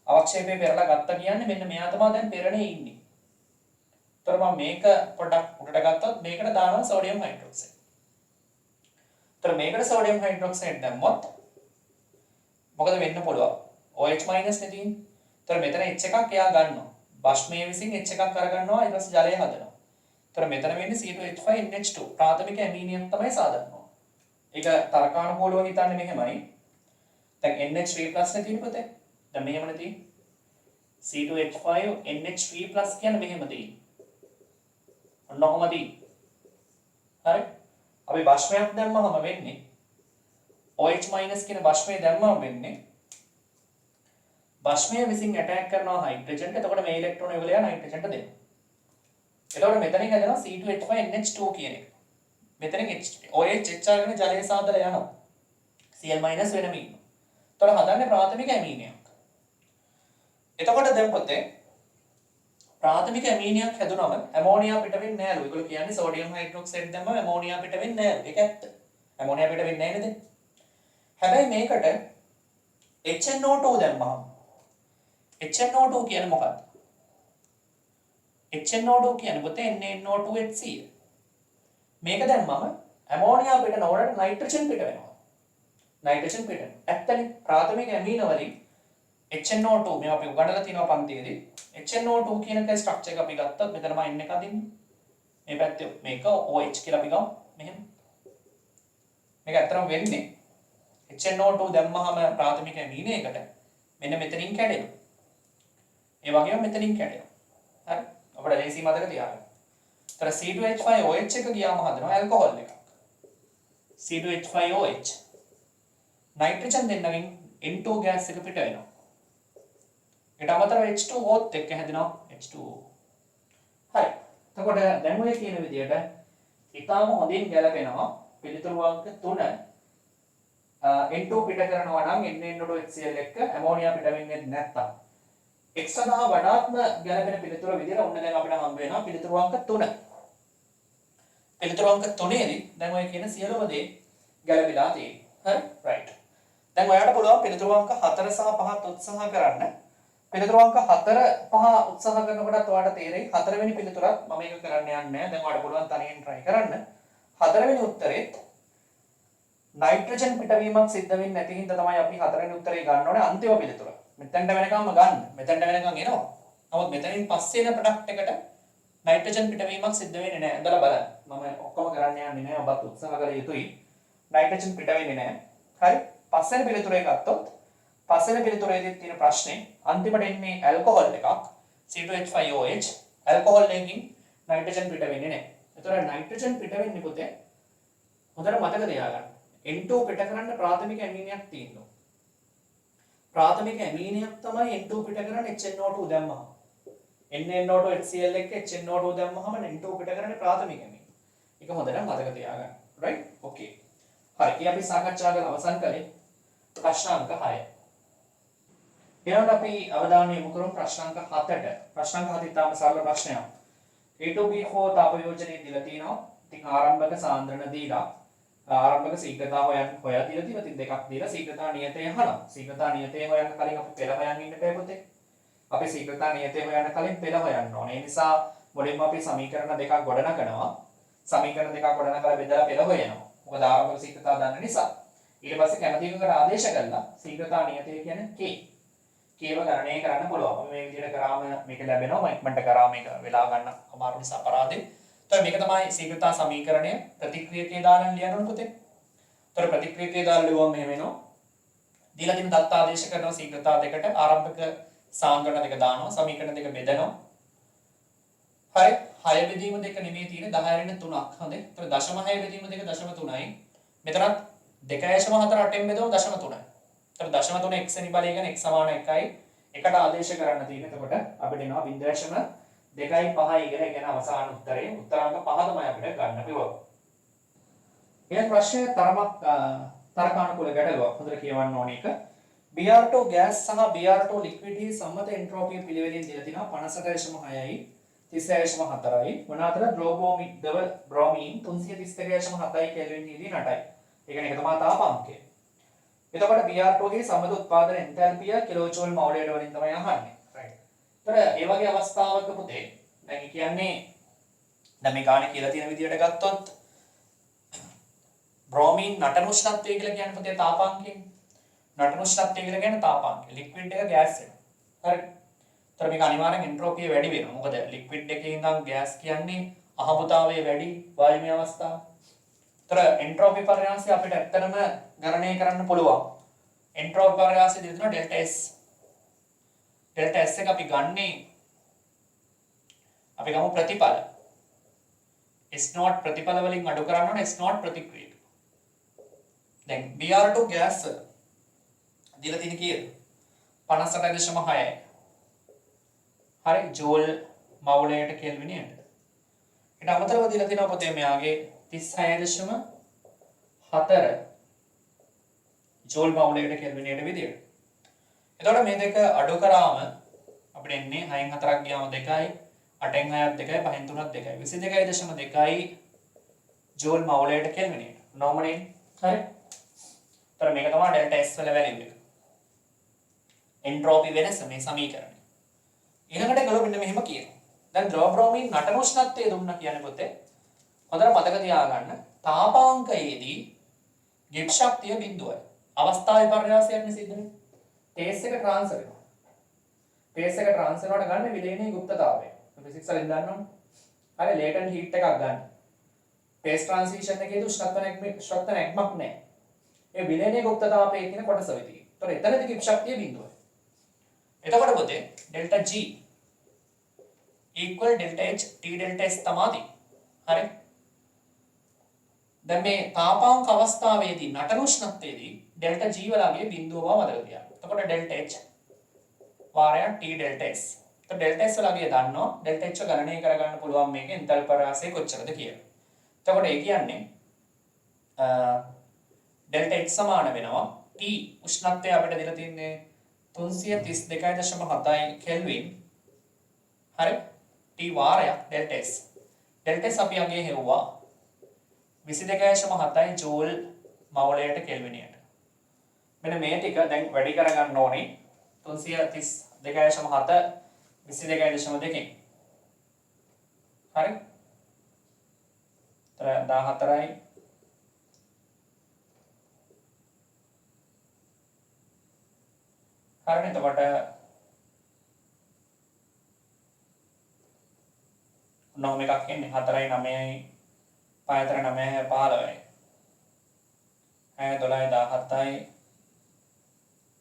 අවක්ෂේපය පෙරලා ගත්තා කියන්නේ මෙන්න මෙයා තමයි දැන් පෙරණේ ඉන්නේ. ඒතර මම මේක පොඩ්ඩක් උඩට ගත්තොත් මේකට දානවා සෝඩියම් හයිඩ්‍රොක්සයිඩ්. ඒතර මේකට සෝඩියම් හයිඩ්‍රොක්සයිඩ් දැම්මොත් මොකද වෙන්න පුළුවන්? OH- නේ තියෙන්නේ. ඒතර මෙතන H එකක් එයා ගන්නවා. බෂ්මයේ විසින් H එකක් අරගන්නවා ඊට පස්සේ ජලය හදනවා. ඒතර මෙතන වෙන්නේ C2H5NH2 ප්‍රාථමික ඇමීනියක් තමයි සාදනවා. ඒක තර්කානුකූලව හිතන්නේ මෙහෙමයි. දැන් NH3+ නේ තියෙන්නේ පුතේ. දැන් මෙහෙමනේ තියෙන්නේ. C2H5NH3+ කියන්නේ මෙහෙම තියෙන්නේ. ඔන්න ඔහොම තියෙන්නේ. හරි? අපි බෂ්මයක් දැම්මම වෙන්නේ OH- කියන බෂ්මය දැම්මම වෙන්නේ බෂ්මය විසින් ඇටැක් කරනවා හයිඩ්‍රජන්ට. එතකොට මේ ඉලෙක්ට්‍රෝන වල යන හයිඩ්‍රජන්ට දෙනවා. එතකොට මෙතනින් හැදෙනවා C2H5NH2 කියන එක. මෙතනින් OH අරගෙන ජලය සාදලා යනවා. Cl- වෙනම ඉන්නවා. එතකොට හදන්නේ ප්‍රාථමික ඇමීනියක්. එතකොට දැන් පොතේ ප්‍රාථමික ඇමීනියක් හැදුනම ඇමෝනියා පිට වෙන්නේ නැහැලු. ඒගොල්ලෝ කියන්නේ සෝඩියම් හයිඩ්‍රොක්සයිඩ් දැම්මම ඇමෝනියා පිට වෙන්නේ නැහැලු. ඒක ඇත්ත. ඇමෝනියා පිට වෙන්නේ නැහැ නේද? හැබැයි මේකට HNO2 දැම්මම HNO2 කියන්නේ මොකක්ද? HNO2 කියන්නේ පොතේ NaNO2HCl. මේක දැම්මම ඇමෝනියා පිට නොවනට නයිට්‍රජන් පිට වෙනවා. නයිට්‍රජන් පිට වෙනවා. ඇත්තනේ ප්‍රාථමික ඇමීන වලින් HNO2 මේ අපි උගන්වලා තියෙනවා පන්තියේදී. HNO2 කියන එක ස්ට්‍රක්චර් එක අපි ගත්තොත් මෙතනම N එකක් දෙන්නේ. මේ පැත්තේ මේක OH කියලා අපි ගමු. මෙහෙම. මේක ඇත්තටම වෙන්නේ HNO2 දැම්මහම ප්‍රාථමික ඇමීනයකට මෙන්න මෙතනින් කැඩෙනවා. ඒ වගේම මෙතනින් කැඩෙනවා. හරි? අපිට ලේසි මතක තියාගන්න. ඒතර C2H5OH එක ගියාම හදනවා ඇල්කොහොල් එකක්. C2H5OH. නයිට්‍රජන් දෙන්නගෙන් N2 ගෑස් එක පිට වෙනවා. ඊට අමතරව H2Oත් එක්ක හැදෙනවා H2O. හරි. එතකොට දැන් ඔය කියන විදිහට ඊටාම හොඳින් ගැලපෙනවා පිළිතුරු අංක 3 N2 පිට කරනවා නම් NaNO2HCl එක්ක ඇමෝනියා පිට වෙන්නේ නැත්තම් X සඳහා වඩාත්ම ගැලපෙන පිළිතුර විදිහට ඔන්න දැන් අපිට හම්බ වෙනවා පිළිතුරු අංක 3. පිළිතුරු අංක 3 දී දැන් ඔය කියන සියලුම දේ ගැලපිලා තියෙනවා. හරි right. දැන් ඔයාලට පුළුවන් පිළිතුරු අංක 4 සහ 5ත් උත්සාහ කරන්න. පිළිතුරු අංක 4 5 උත්සාහ කරනකොටත් ඔයාලට තේරෙයි 4 වෙනි පිළිතුරත් මම ඒක කරන්න යන්නේ නැහැ. දැන් ඔයාලට පුළුවන් තනියෙන් try කරන්න. 4 වෙනි උත්තරෙත් නයිට්‍රජන් පිටවීමක් සිද්ධ වෙන්නේ නැති හින්දා තමයි අපි 4 වෙනි උත්තරේ ගන්න ඕනේ අන්තිම පිළිතුර. මෙතෙන්ට වෙනකම්ම ගන්න. මෙතෙන්ට වෙනකම් එනවා. නමුත් මෙතනින් පස්සේ එන ප්‍රොඩක්ට් එකට නයිට්‍රජන් පිටවීමක් සිද්ධ වෙන්නේ නැහැ. ඉඳලා බලන්න. මම ඔක්කොම කරන්න යන්නේ නැහැ. ඔබත් උත්සාහ කළ යුතුයි. නයිට්‍රජන් පිට වෙන්නේ නැහැ. හරි. පස්වෙනි පිළිතුරේ ගත්තොත් පස්වෙනි පිළිතුරේදී තියෙන ප්‍රශ්නේ අන්තිමට එන්නේ ඇල්කොහොල් එකක් C2H5OH. ඇල්කොහොල් එකකින් නයිට්‍රජන් පිට වෙන්නේ නැහැ. ඒතකොට නයිට්‍රජන් පිට වෙන්නේ පුතේ හොඳට මතක තියාගන්න. N2 පිට කරන්න ප්‍රාථමික ඇමීනියක් තියෙනවා. ප්‍රාථමික ඇමීනියක් තමයි N2 පිට කරන්නේ HNO2 දැම්මම. NaNO2HCl එක්ක HNO2 දැම්මම N2 පිට කරන්නේ ප්‍රාථමික ඇමීන. ඒක හොඳට මතක තියාගන්න. right? okay. හරි. ඉතින් අපි සාකච්ඡා කරලා අවසන් කළේ ප්‍රශ්න අංක 6. ඊළඟට අපි අවධානය යොමු කරමු ප්‍රශ්න අංක 7ට. ප්‍රශ්න අංක 7 ඉතාම සරල ප්‍රශ්නයක්. A2B4 තාපයෝජනයේ දීලා තිනවා. ඉතින් ආරම්භක සාන්ද්‍රණ දීලා ආරම්භක ශීඝ්‍රතාව හොයා දීලා තියෙනවා. ඉතින් දෙකක් දීලා ශීඝ්‍රතා නියතය අහනවා. ශීඝ්‍රතා නියතය හොයන්න කලින් අපි පෙළ හොයන්න ඉන්න බෑ පුතේ. අපි ශීඝ්‍රතා නියතය හොයන්න කලින් පෙළ හොයන්න ඕනේ. ඒ නිසා මුලින්ම අපි සමීකරණ දෙකක් ගොඩනගනවා. සමීකරණ දෙකක් ගොඩනගලා බෙදලා පෙළ හොයනවා. මොකද ආරම්භක ශීඝ්‍රතාව දන්න නිසා. ඊට පස්සේ කැමති එකකට ආදේශ කළා ශීඝ්‍රතා නියතය කියන්නේ K. Kව ගණනය කරන්න පුළුවන්. අපි මේ විදිහට කරාම මේක ලැබෙනවා. ඉක්මනට කරාම මේක වෙලා ගන්න අමාරු නිසා අපරාධේ. එතකොට මේක තමයි ශීඝ්‍රතා සමීකරණය. ප්‍රතික්‍රියකයේ දාලා ලියන්න ඕන පුතේ. එතකොට ප්‍රතික්‍රියකයේ දාලා ලියුවම මෙහෙම එනවා. දීලා තියෙන දත්ත ආදේශ කරනවා ශීඝ්‍රතා දෙකට ආරම්භක සාන්ද්‍රණ දෙක දානවා. සමීකරණ දෙක බෙදනවා. හරි. 6 බෙදීම දෙක නෙමෙයි තියෙන්නේ 10 රින් 3ක්. හොඳයි. එතකොට දශම 6 බෙදීම දෙක දශම 3යි. මෙතනත් 2.4 8න් බෙදුවම දශම 3යි. එතකොට දශම 3 x වෙනි බලය ගැන x සමාන 1යි. එකට ආදේශ කරන්න තියෙන. එතකොට අපිට එනවා 0.2.5 කියලා කියන අවසාන උත්තරේ. උත්තරාංක 5 තමයි අපිට ගන්න පුළුවන්. ඊළඟ ප්‍රශ්නය තරමක් තර්කානුකූල ගැටලුවක්. හොඳට කියවන්න ඕනේ එක. Br2 gas සහ Br2 liquid හි සම්මත එන්ට්‍රෝපිය පිළිවෙලින් දීලා තිනවා 58.6යි 36.4යි. මොන අතර බ්‍රෝමීන් 331.7යි කෙල්වින් හිදී නටයි. ඒ කියන්නේ ඒක තමයි තාපාංකය. එතකොට Br2 ගේ සම්මත උත්පාදන එන්තල්පිය කිලෝජූල් මෝලයට වලින් තමයි අහන්නේ. right. ඒතර ඒ වගේ අවස්ථාවක පුතේ දැන් කියන්නේ දැන් මේ ගානේ කියලා තියෙන විදිහට ගත්තොත් බ්‍රෝමීන් නටන උෂ්ණත්වය කියලා කියන්නේ පුතේ තාපාංකයෙන්. නටන උෂ්ණත්වය කියලා කියන්නේ තාපාංකය. ලික්විඩ් එක ගෑස් වෙනවා. හරි. ඒතර මේක අනිවාර්යෙන් එන්ට්‍රෝපිය වැඩි වෙනවා. මොකද ලික්විඩ් එකේ ඉඳන් ගෑස් කියන්නේ අහඹතාවයේ වැඩි වායුමය අවස්ථාව. ඒතර එන්ට්‍රෝපි පරිණාමය අපිට ඇත්තටම ගණනය කරන්න පුළුවන්. එන්ට්‍රෝපි පරිණාමය දෙනවා ඩෙල්ටා S. ඩෙල්ටා S එක අපි ගන්නේ අපි ගමු ප්‍රතිඵල. S0 ප්‍රතිඵල වලින් අඩු කරන්න ඕනේ S0 ප්‍රතික්‍රියක. දැන් Br2 gas දීලා තියෙන කීයද? 58.6යි. හරි ජූල් මවුලයට කෙල්විනියට. ඊට අමතරව දීලා තියෙනවා පොතේ මෙයාගේ 36.4 ජූල් මවුලයට කෙල්විනියට විදියට. එතකොට මේ දෙක අඩු කරාම අපිට එන්නේ 6න් 4ක් ගියාම 2යි 8න් 6ක් 2යි 5න් 3ක් 2යි 22.2 ජූල් මවුලයට කෙල්විනියට. නෝමනේ හරි. ඒතර මේක තමයි ඩෙල්ටා S වල වැලියු එක. එන්ට්‍රෝපි වෙනස මේ සමීකරණය. ඊළඟට ගලව මෙන්න මෙහෙම කියනවා. දැන් ද්‍රව බ්‍රෝමීන් නටන උෂ්ණත්වය දුන්නා කියන්නේ පොතේ. හොඳට මතක තියාගන්න. තාපාංකයේදී ගිබ්ස් ශක්තිය බිඳුවයි. අවස්ථා විපර්යාසයක් නේ සිද්ධ වෙන්නේ. ටේස් එක ට්‍රාන්ස්ෆර් වෙනවා. ටේස් එක ට්‍රාන්ස්ෆර් වලට ගන්න විලේනී ගුප්තතාවය. ෆිසික්ස් වලින් දන්නවනේ. හරි ලේටන්ට් හීට් එකක් ගන්න. ෆේස් ට්‍රාන්සිෂන් එකේදී උෂ්ණත්ව නැක්මක් නැහැ. ඒ විලේනී ගුප්තතාවයේ කියන කොටස වෙදී. ඒතර එතනදී ගිබ්ස් ශක්තිය බිඳුවයි. එතකොට පොතේ delta G equal delta H T delta S තමයි. හරි. දැන් මේ තාපාංක අවස්ථාවේදී නටන උෂ්ණත්වයේදී delta G වලගේ බිඳුව බව මතක තියාගන්න. එතකොට delta H වාරයක් T delta S. તો delta S වලගේ දන්නවා delta H ගණනය කරගන්න පුළුවන් මේකේ එන්තල්පි පරාසය කොච්චරද කියලා. එතකොට ඒ කියන්නේ delta H සමාන වෙනවා T උෂ්ණත්වය අපිට දීලා තින්නේ 332.7 කෙල්වින්. හරි? T වාරයක් delta S. delta S අපි අගේ හෙව්වා 22.7 ජූල් මවුලයට කෙල්විනයට. මෙන්න මේ ටික දැන් වැඩි කරගන්න ඕනේ 332.7 22.2. හරි? 14යි හරිනේ. එතකොට නෝම එකක් එන්නේ 4යි 9යි 5 9යි 15යි 12යි 17යි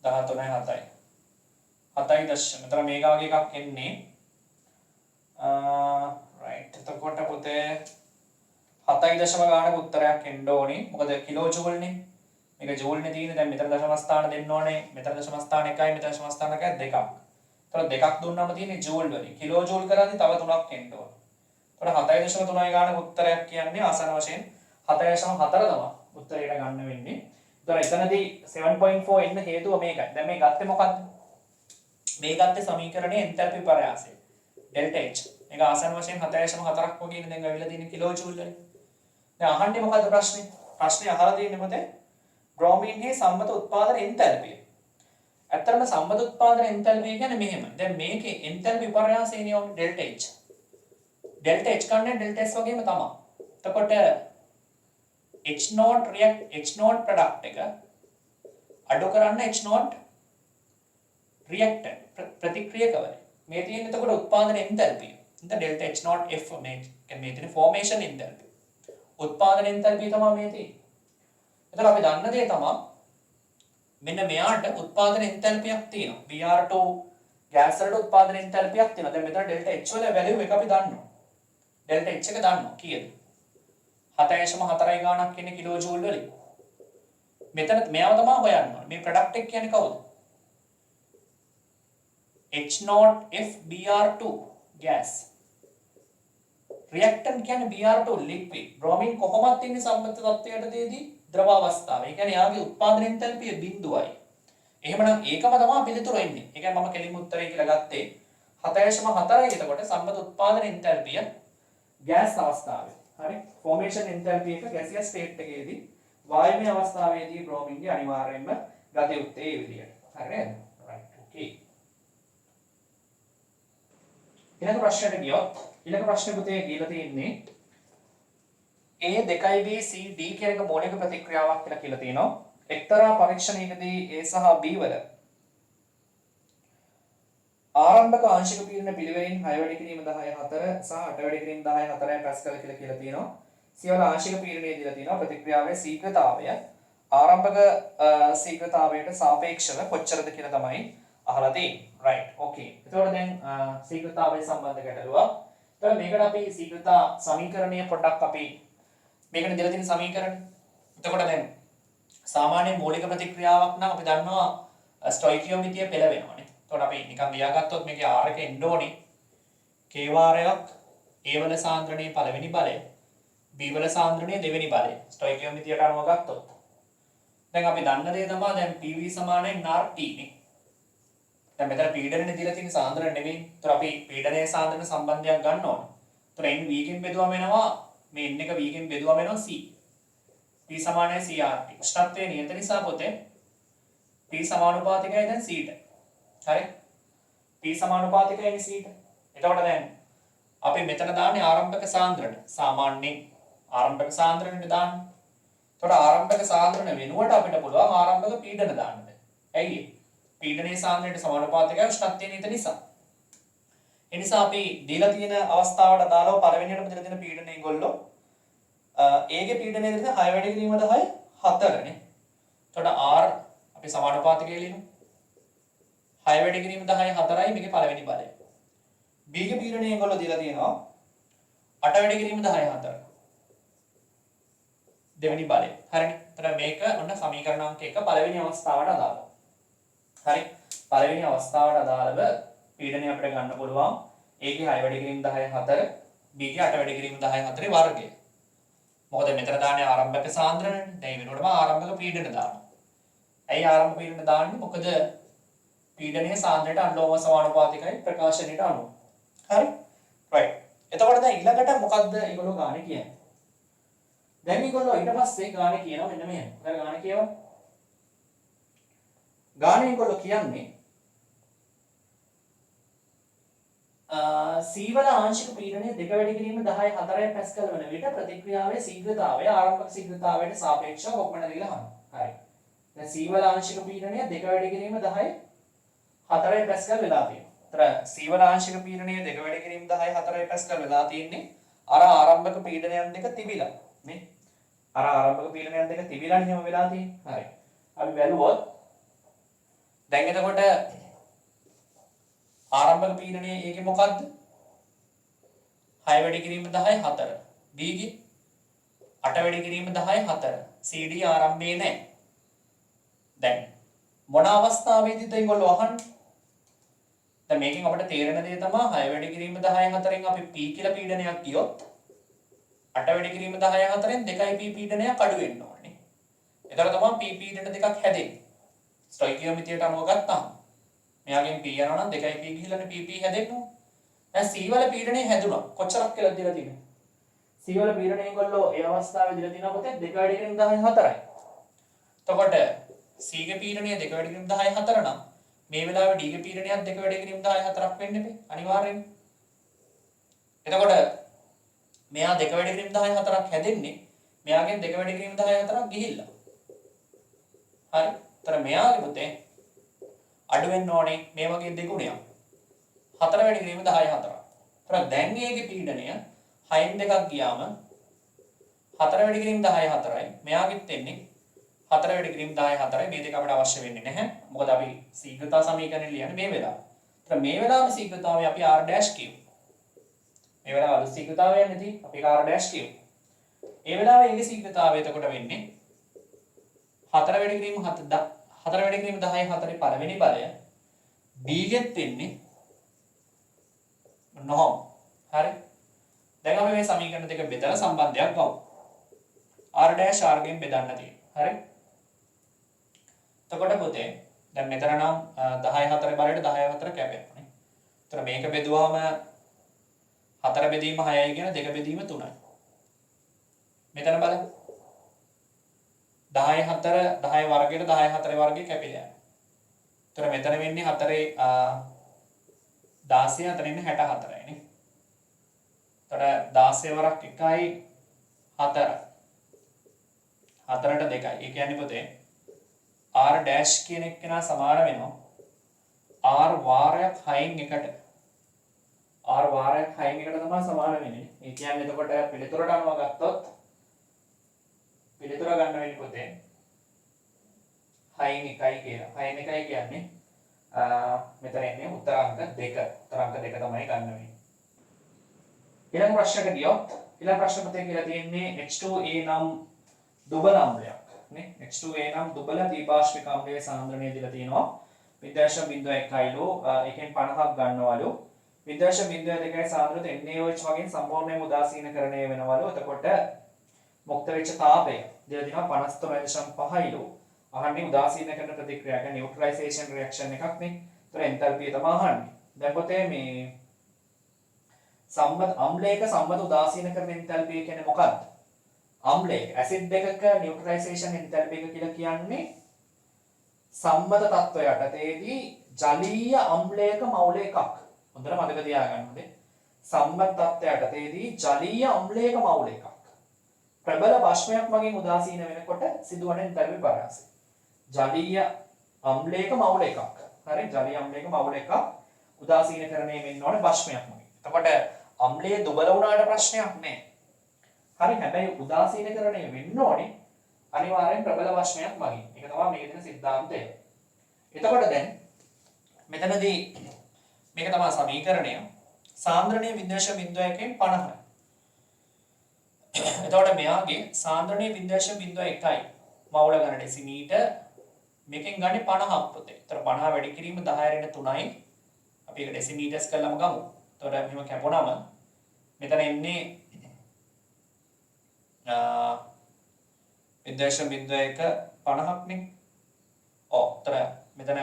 13යි 7යි 7යි දශම. එතන මේක වගේ එකක් එන්නේ රයිට්. එතකොට පුතේ 7යි දශම ගානක උත්තරයක් එන්න ඕනේ. මොකද කිලෝ ජූල් නේ. මේක ජූල් නේ තියෙන්නේ. දැන් මෙතන දශම ස්ථාන දෙන්න ඕනේ. මෙතන දශම ස්ථාන 1යි මෙතන දශම ස්ථාන 2ක්. එතකොට දෙකක් දුන්නාම තියෙන්නේ ජූල් වලින්. කිලෝ ජූල් කරද්දි තව 3ක් එන්න ඕනේ. එතකොට 7.3 ගානක උත්තරයක් කියන්නේ ආසන වශයෙන් 7.4 තමයි උත්තරයට ගන්න වෙන්නේ. එතකොට එතනදී 7.4 එන්න හේතුව මේකයි. දැන් මේ ගත්තේ මොකද්ද? මේ ගත්තේ සමීකරණයේ එන්තල්පි පරාසය. delta H. මේක ආසන වශයෙන් 7.4ක් වගේ දැන් ඇවිල්ලා තියෙන්නේ කිලෝ ජූල් වලින්. දැන් අහන්නේ මොකද්ද ප්‍රශ්නේ? ප්‍රශ්නේ අහලා තියෙන්නේ මොකද? බ්‍රෝමීන්ගේ සම්මත උත්පාදන එන්තල්පිය. ඇත්තටම සම්මත උත්පාදන එන්තල්පිය කියන්නේ මෙහෙම. දැන් මේකේ එන්තල්පි පරාසය නියම delta H. delta H කන්නේ delta S වගේම තමයි. එතකොට H naught product එක අඩු කරන්න H naught reactant ප්‍රතික්‍රියකවල. මේ තියෙන එතකොට උත්පාදන එන්තල්පිය. එතන delta H naught F මේ තියෙන formation එන්තල්පිය. උත්පාදන එන්තල්පිය තමයි මේ තියෙන්නේ. එතකොට අපි දන්න දේ තමයි මෙන්න මෙයාට උත්පාදන එන්තල්පියක් තියෙනවා. Br2 ගෑස් වලට උත්පාදන එන්තල්පියක් තියෙනවා. දැන් මෙතන delta H වල වැලියු එක අපි දන්නවා. delta H එක දන්නවා කීයද? 7.4යි ගාණක් ඉන්නේ කිලෝ ජූල් වලින්. මෙතන මෙයාව තමයි හොයන්න ඕනේ. මේ ප්‍රොඩක්ට් එක කියන්නේ කවුද? H0FBr2 gas. reactant කියන්නේ Br2 liquid. bromine කොහොමද ඉන්නේ සම්මත තත්ත්වයටදී ද්‍රව අවස්ථාවේ. ඒ කියන්නේ යාගේ උත්පාදන එන්තල්පිය බිඳුවයි. එහෙමනම් ඒකම තමයි පිළිතුර එන්නේ. ඒ කියන්නේ මම කෙලින්ම උත්තරය කියලා ගත්තේ 7.4යි. එතකොට සම්මත උත්පාදන එන්තල්පිය gas අවස්ථාවේ. හරි? formation enthalpy එක gaseous state එකේදී වායමය අවස්ථාවේදී bromine අනිවාර්යයෙන්ම ගත යුත්තේ ඒ විදියට. හරි නේද? right. okay. ඊළඟ ප්‍රශ්නයට ගියොත් ඊළඟ ප්‍රශ්නේ පුතේ කියලා තියෙන්නේ A 2B C D කියන එක මූලික ප්‍රතික්‍රියාවක් කියලා තියෙනවා. එක්තරා පරීක්ෂණයකදී A සහ B වල ආරම්භක ආංශික පීඩන පිළිවෙලින් 6 වැඩි කිරීම 10 4 සහ 8 වැඩි කිරීම 10 4 පැස්කල් කියලා තියෙනවා. සියවල ආංශික පීඩනය දීලා තියෙනවා. ප්‍රතික්‍රියාවේ ශීඝ්‍රතාවය ආරම්භක ශීඝ්‍රතාවයට සාපේක්ෂව කොච්චරද කියලා තමයි අහලා තියෙන්නේ. right. okay. එතකොට දැන් ශීඝ්‍රතාවය සම්බන්ධ ගැටලුවක්. එතකොට මේකට අපි ශීඝ්‍රතා සමීකරණය පොඩ්ඩක් අපි මේකට දීලා තියෙන සමීකරණ. එතකොට දැන් සාමාන්‍ය මූලික ප්‍රතික්‍රියාවක් නම් අපි දන්නවා ස්ටොයිකියෝමෙට්‍රිය පෙළ වෙනවානේ. එතකොට අපි නිකන් ලියාගත්තොත් මේකේ R එක එන්න ඕනේ k වාරයක් A වල සාන්ද්‍රණයේ පළවෙනි බලය B වල සාන්ද්‍රණයේ දෙවෙනි බලය ස්ටොයිකියෝමෙට්‍රියට අනුව ගත්තොත් දැන් අපි දන්න දේ තමයි දැන් PV සමානයි nRT නේ. දැන් මෙතන පීඩනනේ දීලා තියෙන සාන්ද්‍රණ නෙමෙයි. ඒතර අපි පීඩනයේ සාන්ද්‍රණ සම්බන්ධයක් ගන්න ඕනේ. ඒතර n v ගෙන් බෙදුවම වෙනවා මේ n එක v ගෙන් බෙදුවම වෙනවා c. P සමානයි CRT. උෂ්ණත්වයේ නියත නිසා පොතේ P සමානුපාතිකයි දැන් c ට. හරි? P සමානුපාතිකයි c ට. එතකොට දැන් අපි මෙතන දාන්නේ ආරම්භක සාන්ද්‍රණ. සාමාන්‍යයෙන් ආරම්භක සාන්ද්‍රණනේ දාන්නේ. එතකොට ආරම්භක සාන්ද්‍රණ වෙනුවට අපිට පුළුවන් ආරම්භක පීඩන දාන්න. ඇයි ඒ? පීඩනයේ සාන්ද්‍රණයට සමානුපාතිකයි උෂ්ණත්වයේ නියත නිසා. ඒ නිසා අපි දීලා තියෙන අවස්ථාවට දාලා පළවෙනියටම දීලා තියෙන පීඩනය ඒගොල්ලෝ A ගේ පීඩනය දෙන්න 6 වැඩි කිරීම 10 4 නේ. එතකොට R අපි සමානුපාතිකය ලියමු. 6 වැඩි කිරීම 10 4යි මේකේ පළවෙනි බලය. B ගේ පීඩනය ඒගොල්ලෝ දීලා තියෙනවා 8 වැඩි කිරීම 10 4. දෙවෙනි බලය. හරිනේ. එතකොට මේක ඔන්න සමීකරණ අංක 1 පළවෙනි අවස්ථාවට අදාළයි. හරි. පළවෙනි අවස්ථාවට අදාළව පීඩනය අපිට ගන්න පුළුවන්. ඒකේ 6 වැඩි කිරීම 10 4 B ගේ 8 වැඩි කිරීම 10 4 වර්ගය. මොකද මෙතන දාන්නේ ආරම්භක සාන්ද්‍රණයනේ. දැන් වෙනකොටම ආරම්භක පීඩන දානවා. ඇයි ආරම්භ පීඩන දාන්නේ? මොකද පීඩනයේ සාන්ද්‍රණයට අනුලෝම සමානුපාතිකයි ප්‍රකාශනයට අනුව. හරි? right. එතකොට දැන් ඊළඟට මොකද්ද ඒගොල්ලෝ ගානේ කියන්නේ? දැන් මේගොල්ලෝ ඊට පස්සේ ගානේ කියනවා මෙන්න මෙහෙම. ඔයාලා ගානේ කියවන්න. ගානේ ඒගොල්ලෝ කියන්නේ C වල ආංශික පීඩනය 2 වැඩි කිරීම 10 4 පැස්කල් වන විට ප්‍රතික්‍රියාවේ ශීඝ්‍රතාවය ආරම්භක ශීඝ්‍රතාවයට සාපේක්ෂව කොපමණ දීලා අහනවා. හරි. දැන් C වල ආංශික පීඩනය 2 වැඩි කිරීම 10 4 පැස්කල් වෙලා තියෙනවා. ඒතර C වල ආංශික පීඩනය 2 වැඩි කිරීම 10 4 පැස්කල් වෙලා තියෙන්නේ අර ආරම්භක පීඩනයන් දෙක තිබිලා නේ. අර ආරම්භක පීඩනයන් දෙක තිබිලානේ එහෙම වෙලා තියෙන්නේ. හරි. අපි බැලුවොත් දැන් එතකොට ආරම්භක පීඩනය ඒකේ මොකද්ද? 6 වැඩි කිරීම 10 4. B ගේ 8 වැඩි කිරීම 10 4. CD ආරම්භයේ නැහැ. දැන් මොන අවස්ථාවේදීද ඒගොල්ලෝ අහන්නේ? දැන් මේකෙන් අපිට තේරෙන දේ තමයි 6 වැඩි කිරීම 10 4න් අපි P කියලා පීඩනයක් ගියොත් 8 වැඩි කිරීම 10 4න් 2යි P පීඩනයක් අඩු වෙන්න ඕනේ. ඒතර තමයි P පීඩන දෙකක් හැදෙන්නේ. ස්ටොයිකියෝමෙට්‍රියට අනුව ගත්තාම මෙයාගෙන් P යනවා නම් 2යි P ගිහිල්ලානේ PP හැදෙන්න ඕනේ. දැන් C වල පීඩනය හැදුණා. කොච්චරක් කියලා දීලා තියෙනවද? C වල පීඩනය ඒගොල්ලෝ ඒ අවස්ථාවේ දීලා තියෙනවා පොතේ 2 වැඩි කිරීම 10 4යි. එතකොට C ගේ පීඩනය 2 වැඩි කිරීම 10 4 නම් මේ වෙලාවේ D ගේ පීඩනයත් 2 වැඩි කිරීම 10 4ක් වෙන්න බෑ අනිවාර්යෙන්. එතකොට මෙයා 2 වැඩි කිරීම 10 4ක් හැදෙන්නේ මෙයාගෙන් 2 වැඩි කිරීම 10 4ක් ගිහිල්ලා. හරි. ඒතර මෙයාගේ පුතේ අඩු වෙන්න ඕනේ මේ වගේ දෙගුණයක්. 4 වැඩි කිරීම 10 4ක්. ඒතර දැන් මේකේ පීඩනය 6න් දෙකක් ගියාම 4 වැඩි කිරීම 10 4යි. මෙයාගෙත් එන්නේ 4 වැඩි කිරීම 10 4යි. මේ දෙක අපිට අවශ්‍ය වෙන්නේ නැහැ. මොකද අපි ශීඝ්‍රතා සමීකරණය ලියන්නේ මේ වෙලාවේ. ඒතර මේ වෙලාවේ ශීඝ්‍රතාවය අපි r' කියමු. මේ වෙලාවේ ශීඝ්‍රතාවය යන්නේ අපි r' කියමු. ඒ වෙලාවේ ඒකේ ශීඝ්‍රතාවය එතකොට වෙන්නේ 4 වැඩි කිරීම 4 වැඩි කිරීම 10 4 පළවෙනි බලය B ගෙත් වෙන්නේ 9. හරි. දැන් අපි මේ සමීකරණ දෙක බෙදලා සම්බන්ධයක් ගමු. r' r ගෙන් බෙදන්න තියෙනවා. හරි. එතකොට පුතේ දැන් මෙතන නම් 10 4 බලයට 10 4 කැපෙනවා නේ. ඒතර මේක බෙදුවාම 4 බෙදීම 6යි කියන 2 බෙදීම 3යි. මෙතන බලන්න 10 4 10 වර්ගයට 10 4 වර්ගය කැපිලා යනවා. ඒතර මෙතන වෙන්නේ 4 16 අතර ඉන්නේ 64යි නේ. ඒතර 16 වරක් 1යි 4. 4ට 2යි. ඒ කියන්නේ පුතේ r' කියන එක්කෙනා සමාන වෙනවා r වාරයක් 6න් 1ට. r වාරයක් 6න් 1ට තමයි සමාන වෙන්නේ. ඒ කියන්නේ එතකොට පිළිතුරට අනුව ගත්තොත් පිළිතුර ගන්න වෙන්නේ පුතේ 6න් 1යි කියලා. 6න් 1යි කියන්නේ මෙතන එන්නේ උත්තර අංක 2. උත්තර අංක 2 තමයි ගන්න වෙන්නේ. ඊළඟ ප්‍රශ්නකට ගියොත් ඊළඟ ප්‍රශ්න පොතේ කියලා තියෙන්නේ H2A නම් දුබල අම්ලයක් නේ. H2A නම් දුබල දීපාශ්මික අම්ලයේ සාන්ද්‍රණය දීලා තියෙනවා 0.1යිලු එකෙන් 50ක් ගන්නවලු 0.2යි සාන්ද්‍රණය NaOH වගේ සම්පූර්ණයෙන්ම උදාසීනකරණය වෙනවලු. එතකොට මුක්ත වෙච්ච තාපය දීලා තියෙනවා 53.5යිලු. අහන්නේ උදාසීනකරණ ප්‍රතික්‍රියාවක නියුට්‍රලයිසේෂන් රියැක්ෂන් එකක් නේ. ඒතර එන්තල්පිය තමයි අහන්නේ. දැන් පොතේ මේ සම්මත අම්ලයක සම්මත උදාසීනකරණ එන්තල්පිය කියන්නේ මොකක්ද? අම්ලයක ඇසිඩ් එකක නියුට්‍රලයිසේෂන් එන්තල්පිය කියලා කියන්නේ සම්මත තත්ත්වය යටතේදී ජලීය අම්ලයක මවුල එකක්. හොඳට මතක තියාගන්න ඕනේ. සම්මත තත්ත්වය යටතේදී ජලීය අම්ලයක මවුල එකක්. ප්‍රබල භස්මයක් වගේ උදාසීන වෙනකොට සිදුවන එන්තල්පි පරාසය. ජලීය අම්ලයක මවුල එකක්. හරි ජලීය අම්ලයක මවුල එකක් උදාසීනකරණය වෙන්න ඕනේ භස්මයක් වගේ. එතකොට අම්ලයේ දුබල වුණාට ප්‍රශ්නයක් නැහැ. හරි හැබැයි උදාසීනකරණය වෙන්න ඕනේ අනිවාර්යෙන් ප්‍රබල භස්මයක් වගේ. ඒක තමයි මේකේ තියෙන સિદ્ધාන්තය. එතකොට දැන් මෙතනදී මේක තමයි සමීකරණය. සාන්ද්‍රණය 0.1කින් 50යි. එතකොට මෙයාගේ සාන්ද්‍රණය 0.1යි. මවුල ගන්න ඩෙසිමීටර් මේකෙන් ගන්නේ 50ක් පුතේ. ඒතර 50 වැඩි කිරීම 10^3යි. අපි ඒක ඩෙසිමීටර්ස් කරලාම ගමු. එතකොට මෙහෙම කැපුණාම මෙතන එන්නේ 0.150ක්නේ. ඔව්. එතන මෙතන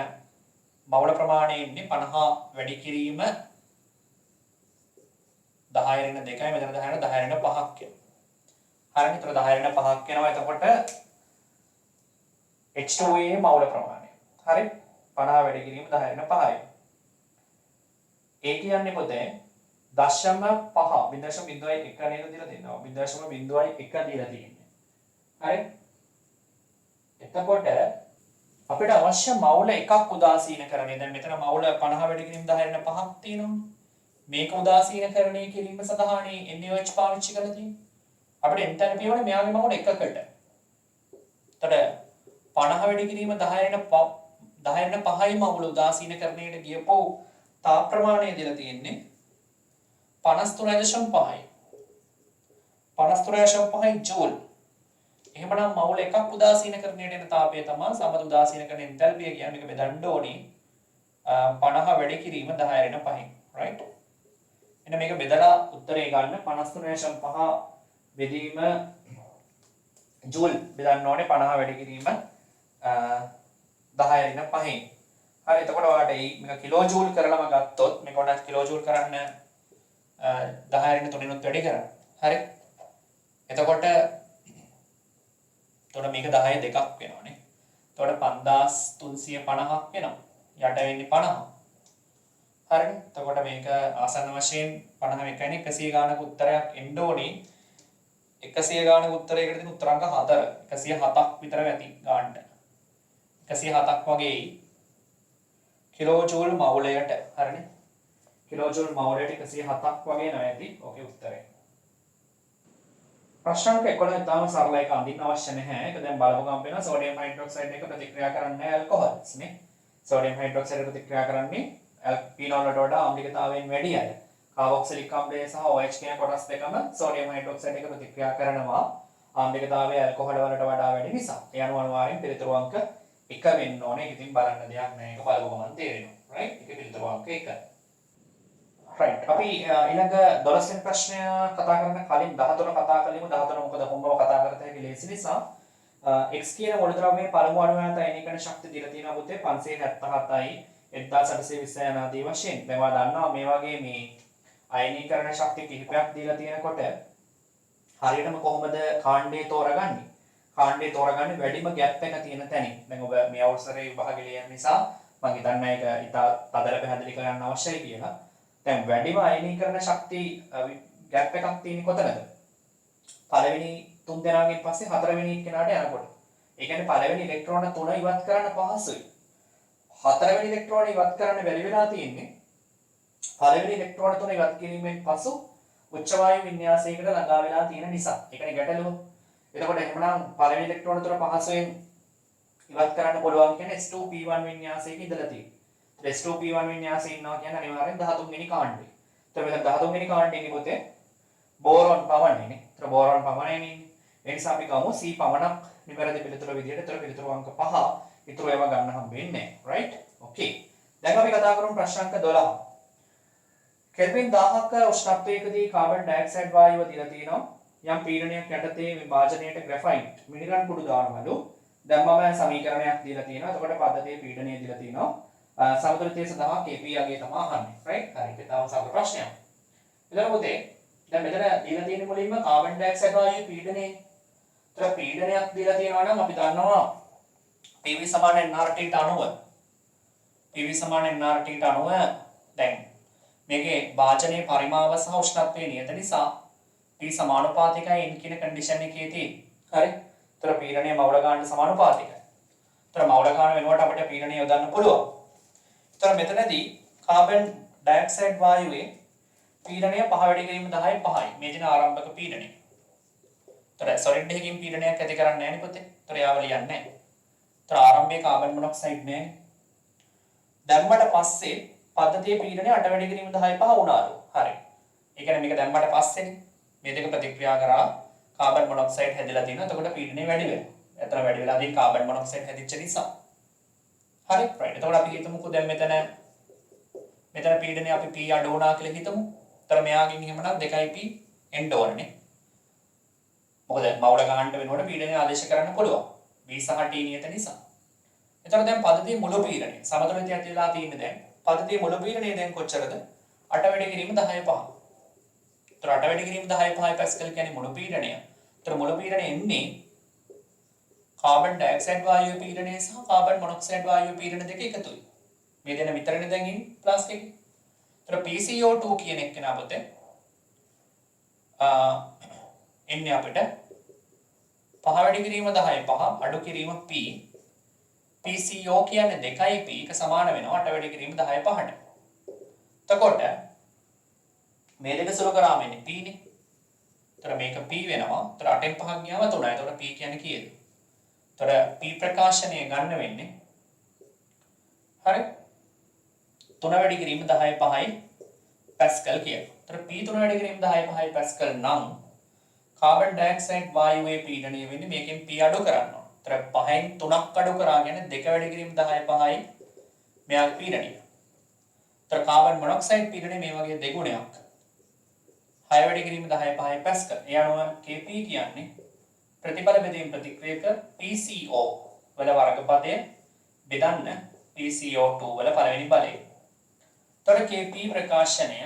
මවුල ප්‍රමාණය එන්නේ 50 වැඩි කිරීම 10^2යි. මෙතන 10^5ක් කියනවා. හරිනේ. එතකොට 10^5ක් වෙනවා. එතකොට H2A මවුල ප්‍රමාණය. හරි. 50 වැඩි කිරීම 10^5යි. ඒ කියන්නේ පොතේ 0.5 0.01 නේද දීලා තියෙනවා. 0.01 දීලා තියෙන්නේ. හරි. එතකොට අපිට අවශ්‍ය මවුල එකක් උදාසීනකරණය. දැන් මෙතන මවුල 50 වැඩි කිරීම 10^5ක් තියෙනවා. මේක උදාසීනකරණය කිරීම සඳහානේ NaOH පාවිච්චි කරලා තියෙන්නේ. අපිට එන්තැල්පි වල මෙයාගේ මවුල එකකට. එතකොට 50 වැඩි කිරීම 10^5යි මවුල උදාසීනකරණයට ගියපෝ තාප ප්‍රමාණය දීලා තියෙන්නේ 53.5යි. 53.5 ජූල්. එහෙමනම් මවුල එකක් උදාසීනකරණයට එන තාපය තමයි සමද උදාසීනකරණ එන්තැල්පිය කියන්නේ. මේක බෙදන්න ඕනේ 50 වැඩි කිරීම 10^5යි. right? එන්න මේක බෙදලා උත්තරේ ගන්න 53.5 බෙදීම ජූල් බෙදන්න ඕනේ 50 වැඩි කිරීම 10^5යි. හරි. එතකොට ඔයාලට මේක කිලෝ ජූල් කරලාම ගත්තොත් මේක උනත් කිලෝ ජූල් කරන්න 10^3 උත් වැඩි කරන්න. හරි. එතකොට මේක 10 දෙකක් වෙනවානේ. එතකොට 5350ක් වෙනවා. යට වෙන්නේ 50. හරිනේ. එතකොට මේක ආසන්න වශයෙන් 50 එකයිනේ 100 ගානක උත්තරයක් එන්න ඕනේ. 100 ගානක උත්තරයකට දෙන උත්තරාංක 4. 107ක් විතර ඇති ගන්නට. 107ක් වගේ කිලෝ ජූල් මවුලයට. හරිනේ. කිලෝ ජූල් මවුලයට 107ක් වගේ නැති. ඕකේ උත්තරේ. ප්‍රශ්නාංක 11 තාම සරලයි. ඒක අඳින්න අවශ්‍ය නැහැ. ඒක දැන් බලමු ගම් වෙනවා. සෝඩියම් හයිඩ්‍රොක්සයිඩ් එක ප්‍රතික්‍රියා කරන්නේ ඇල්කොහොල්ස් නේ. සෝඩියම් හයිඩ්‍රොක්සයිඩ් ප්‍රතික්‍රියා කරන්නේ ෆීනෝල් වලට වඩා ආම්ලිකතාවයෙන් වැඩි අය. කාබොක්සිලික් අම්ලය සහ OH කියන කොටස් දෙකම සෝඩියම් හයිඩ්‍රොක්සයිඩ් එක ප්‍රතික්‍රියා කරනවා ආම්ලිකතාවය ඇල්කොහොල් වලට වඩා වැඩි නිසා. ඒ අනුව අනිවාර්යෙන් පිළිතුරු අංක 1 වෙන්න ඕනේ. ඒක ඉතින් බලන්න දෙයක් නැහැ. ඒක බලපුවම මම තේරෙනවා. right? ඒක පිළිතුරු අංක 1. right. අපි ඊළඟ 12 වෙනි ප්‍රශ්නය කතා කරන්න කලින් 13 කතා කළෙමු. 13 මොකද හොම්බව කතා කරත හැකි ලේසි නිසා x කියන මූලද්‍රව්‍යයේ පළමු අණුවන්ට අයනීකරණ ශක්තිය දීලා තියෙනවා පුතේ 577යි 1820 යන ආදී වශයෙන්. මේවා දන්නවා මේ වගේ මේ අයනීකරණ ශක්තිය කිහිපයක් දීලා තියෙනකොට හරියටම කොහොමද කාණ්ඩය තෝරගන්නේ? කාණ්ඩය තෝරගන්නේ වැඩිම ગેප් එක තියෙන තැනින්. දැන් ඔබ මේ අවසරේ විභාගෙ ලියන නිසා මම හිතන්නේ ඒක ඉතා තදල පැහැදිලි කරන්න අවශ්‍යයි කියලා. දැන් වැඩිම අයනීකරණ ශක්තිය ગેප් එකක් තියෙන්නේ කොතනද? පළවෙනි 3 දෙනාගෙන් පස්සේ 4 වෙනි කෙනාට යනකොට. ඒ කියන්නේ පළවෙනි ඉලෙක්ට්‍රෝන 3 ඉවත් කරන්න පහසුයි. 4 වෙනි ඉලෙක්ට්‍රෝන ඉවත් කරන්න බැරි වෙලා තියෙන්නේ. පළවෙනි ඉලෙක්ට්‍රෝන 3 ඉවත් කිරීමෙන් පසු උච්ච වායු වින්‍යාසයකට ළඟා වෙලා තියෙන නිසා. ඒකනේ ගැටලුව. එතකොට එහෙමනම් පළවෙනි ඉලෙක්ට්‍රෝන 3 පහසුවෙන් ඉවත් කරන්න පුළුවන් කියන්නේ S2P1 වින්‍යාසයක ඉඳලා තියෙන්නේ. S2P1 වින්‍යාසයේ ඉන්නවා කියන්නේ අනිවාර්යෙන් 13 වෙනි කාණ්ඩය. එතකොට මෙතන 13 වෙනි කාණ්ඩයේ පොතේ බෝරෝන් පමණනේ. එතන බෝරෝන් පමණනේ. ඒ නිසා අපි ගමු C පමණක් නිවැරදි පිළිතුර විදිහට. එතන පිළිතුරු අංක 5 ඊටු ඒවා ගන්න හම්බෙන්නේ නැහැ. right? okay. දැන් අපි කතා කරමු ප්‍රශ්නාංක 12. කෙල්වින් 1000ක උෂ්ණත්වයකදී කාබන් ඩයොක්සයිඩ් වායුව දීලා තියෙනවා. යම් පීඩනයක් යටතේ විභාජනයට ග්‍රැෆයිට් මිලිග්‍රෑම් කුඩු දානවලු. දැන් මම සමීකරණයක් දීලා තියෙනවා. එතකොට පද්ධතියේ පීඩනය දීලා තියෙනවා. සමතුලිතය සඳහා Kp යගේ තමයි අහන්නේ. right? හරි. ඒක තමයි සමහර ප්‍රශ්නයක්. එතන පුතේ දැන් මෙතන දීලා තියෙන මුලින්ම කාබන් ඩයොක්සයිඩ් වායුවේ පීඩනය. ඒතර පීඩනයක් දීලා තියෙනවා නම් අපි දන්නවා PV සමාන nRT ට අනුව PV සමාන nRT ට අනුව දැන් මේකේ වාචනයේ පරිමාව සහ උෂ්ණත්වයේ නියත නිසා P සමානුපාතිකයි n කියන කන්ඩිෂන් එකේ තියෙන්නේ. හරි. ඒතර පීඩනය මවුල ගන්න සමානුපාතිකයි. ඒතර මවුල ගන්න වෙනකොට අපිට පීඩනය යොදන්න පුළුවන්. ඒතර මෙතනදී කාබන් ඩයොක්සයිඩ් වායුවේ පීඩනය 5 වැඩි කිරීම 10යි 5යි. මේ දින ආරම්භක පීඩනය. ඒතර සොලිඩ් එකකින් පීඩනයක් ඇති කරන්නේ නැහැ නේ පුතේ. ඒතර යාව ලියන්නේ නැහැ. ඒතර ආරම්භයේ කාබන් මොනොක්සයිඩ් නැහැ. දැම්මට පස්සේ පද්ධතියේ පීඩනය 8 වැඩි කිරීම 10යි 5 වුණාලු. හරි. ඒ කියන්නේ මේක දැම්මට පස්සේනේ මේ දෙක ප්‍රතික්‍රියා කරා කාබන් මොනොක්සයිඩ් හැදිලා තියෙනවා. එතකොට පීඩනය වැඩි වෙනවා. එතන වැඩි වෙලාදී කාබන් මොනොක්සයිඩ් හැදිච්ච නිසා. හරි right. එතකොට අපි හිතමුකෝ දැන් මෙතන පීඩනය අපි P අඩ වුණා කියලා හිතමු. ඒතර මෙයාගෙන් එහෙමනම් 2p එන්න ඕනනේ. මොකද මවුල ගහන්න වෙනකොට පීඩනය ආදේශ කරන්න පුළුවන්. V සහ T නියත නිසා. එතකොට දැන් පද්ධතියේ මුළු පීඩනය සමතුලිතය ඇතිලා තියෙන්නේ දැන්. පද්ධතියේ මුළු පීඩනය දැන් කොච්චරද? 8 වැඩි කිරීම 10/5. ඒතර 8 වැඩි කිරීම 10/5 පැස්කල් කියන්නේ මුළු පීඩනය. ඒතර මුළු පීඩනය එන්නේ කාබන් ඩයොක්සයිඩ් වායුවේ පීඩනය සහ කාබන් මොනොක්සයිඩ් වායුවේ පීඩන දෙක එකතුයි. මේ දෙන විතරනේ දැන් ඉන්නේ ප්ලස් එකේ. ඒතර PCO2 කියන එක නා පොතේ එන්නේ අපිට 5 වැඩි කිරීම 10/5 අඩු කිරීම P. PCO කියන්නේ 2p එක සමාන වෙනවා 8 වැඩි කිරීම 10/5ට. එතකොට මේ දෙක සුළු කරාම එන්නේ P නේ. ඒතර මේක P වෙනවා. ඒතර 8න් 5ක් ගියාම 3යි. ඒතකොට P කියන්නේ කීයද? ඒතර P ප්‍රකාශනය ගන්න වෙන්නේ හරි 3 වැඩි කිරීම 10/5යි පැස්කල් කියනවා. ඒතර P 3 වැඩි කිරීම 10/5යි පැස්කල් නම් කාබන් ඩයොක්සයිඩ් වායුවේ පීඩනය වෙන්නේ මේකෙන් P අඩු කරන්න ඕන. ඒතර 5න් 3ක් අඩු කරාගෙන 2 වැඩි කිරීම 10/5යි මෙයාගේ පීඩනය. ඒතර කාබන් මොනොක්සයිඩ් පීඩනය මේ වගේ දෙගුණයක්. 6 වැඩි කිරීම 10/5 පැස්කල්. ඒ අනුව Kp කියන්නේ ප්‍රතිඵල බෙදීම ප්‍රතික්‍රියක PCO වල වර්ගපදය බෙදන්න PCO2 වල පළවෙනි බලය. එතකොට Kp ප්‍රකාශනය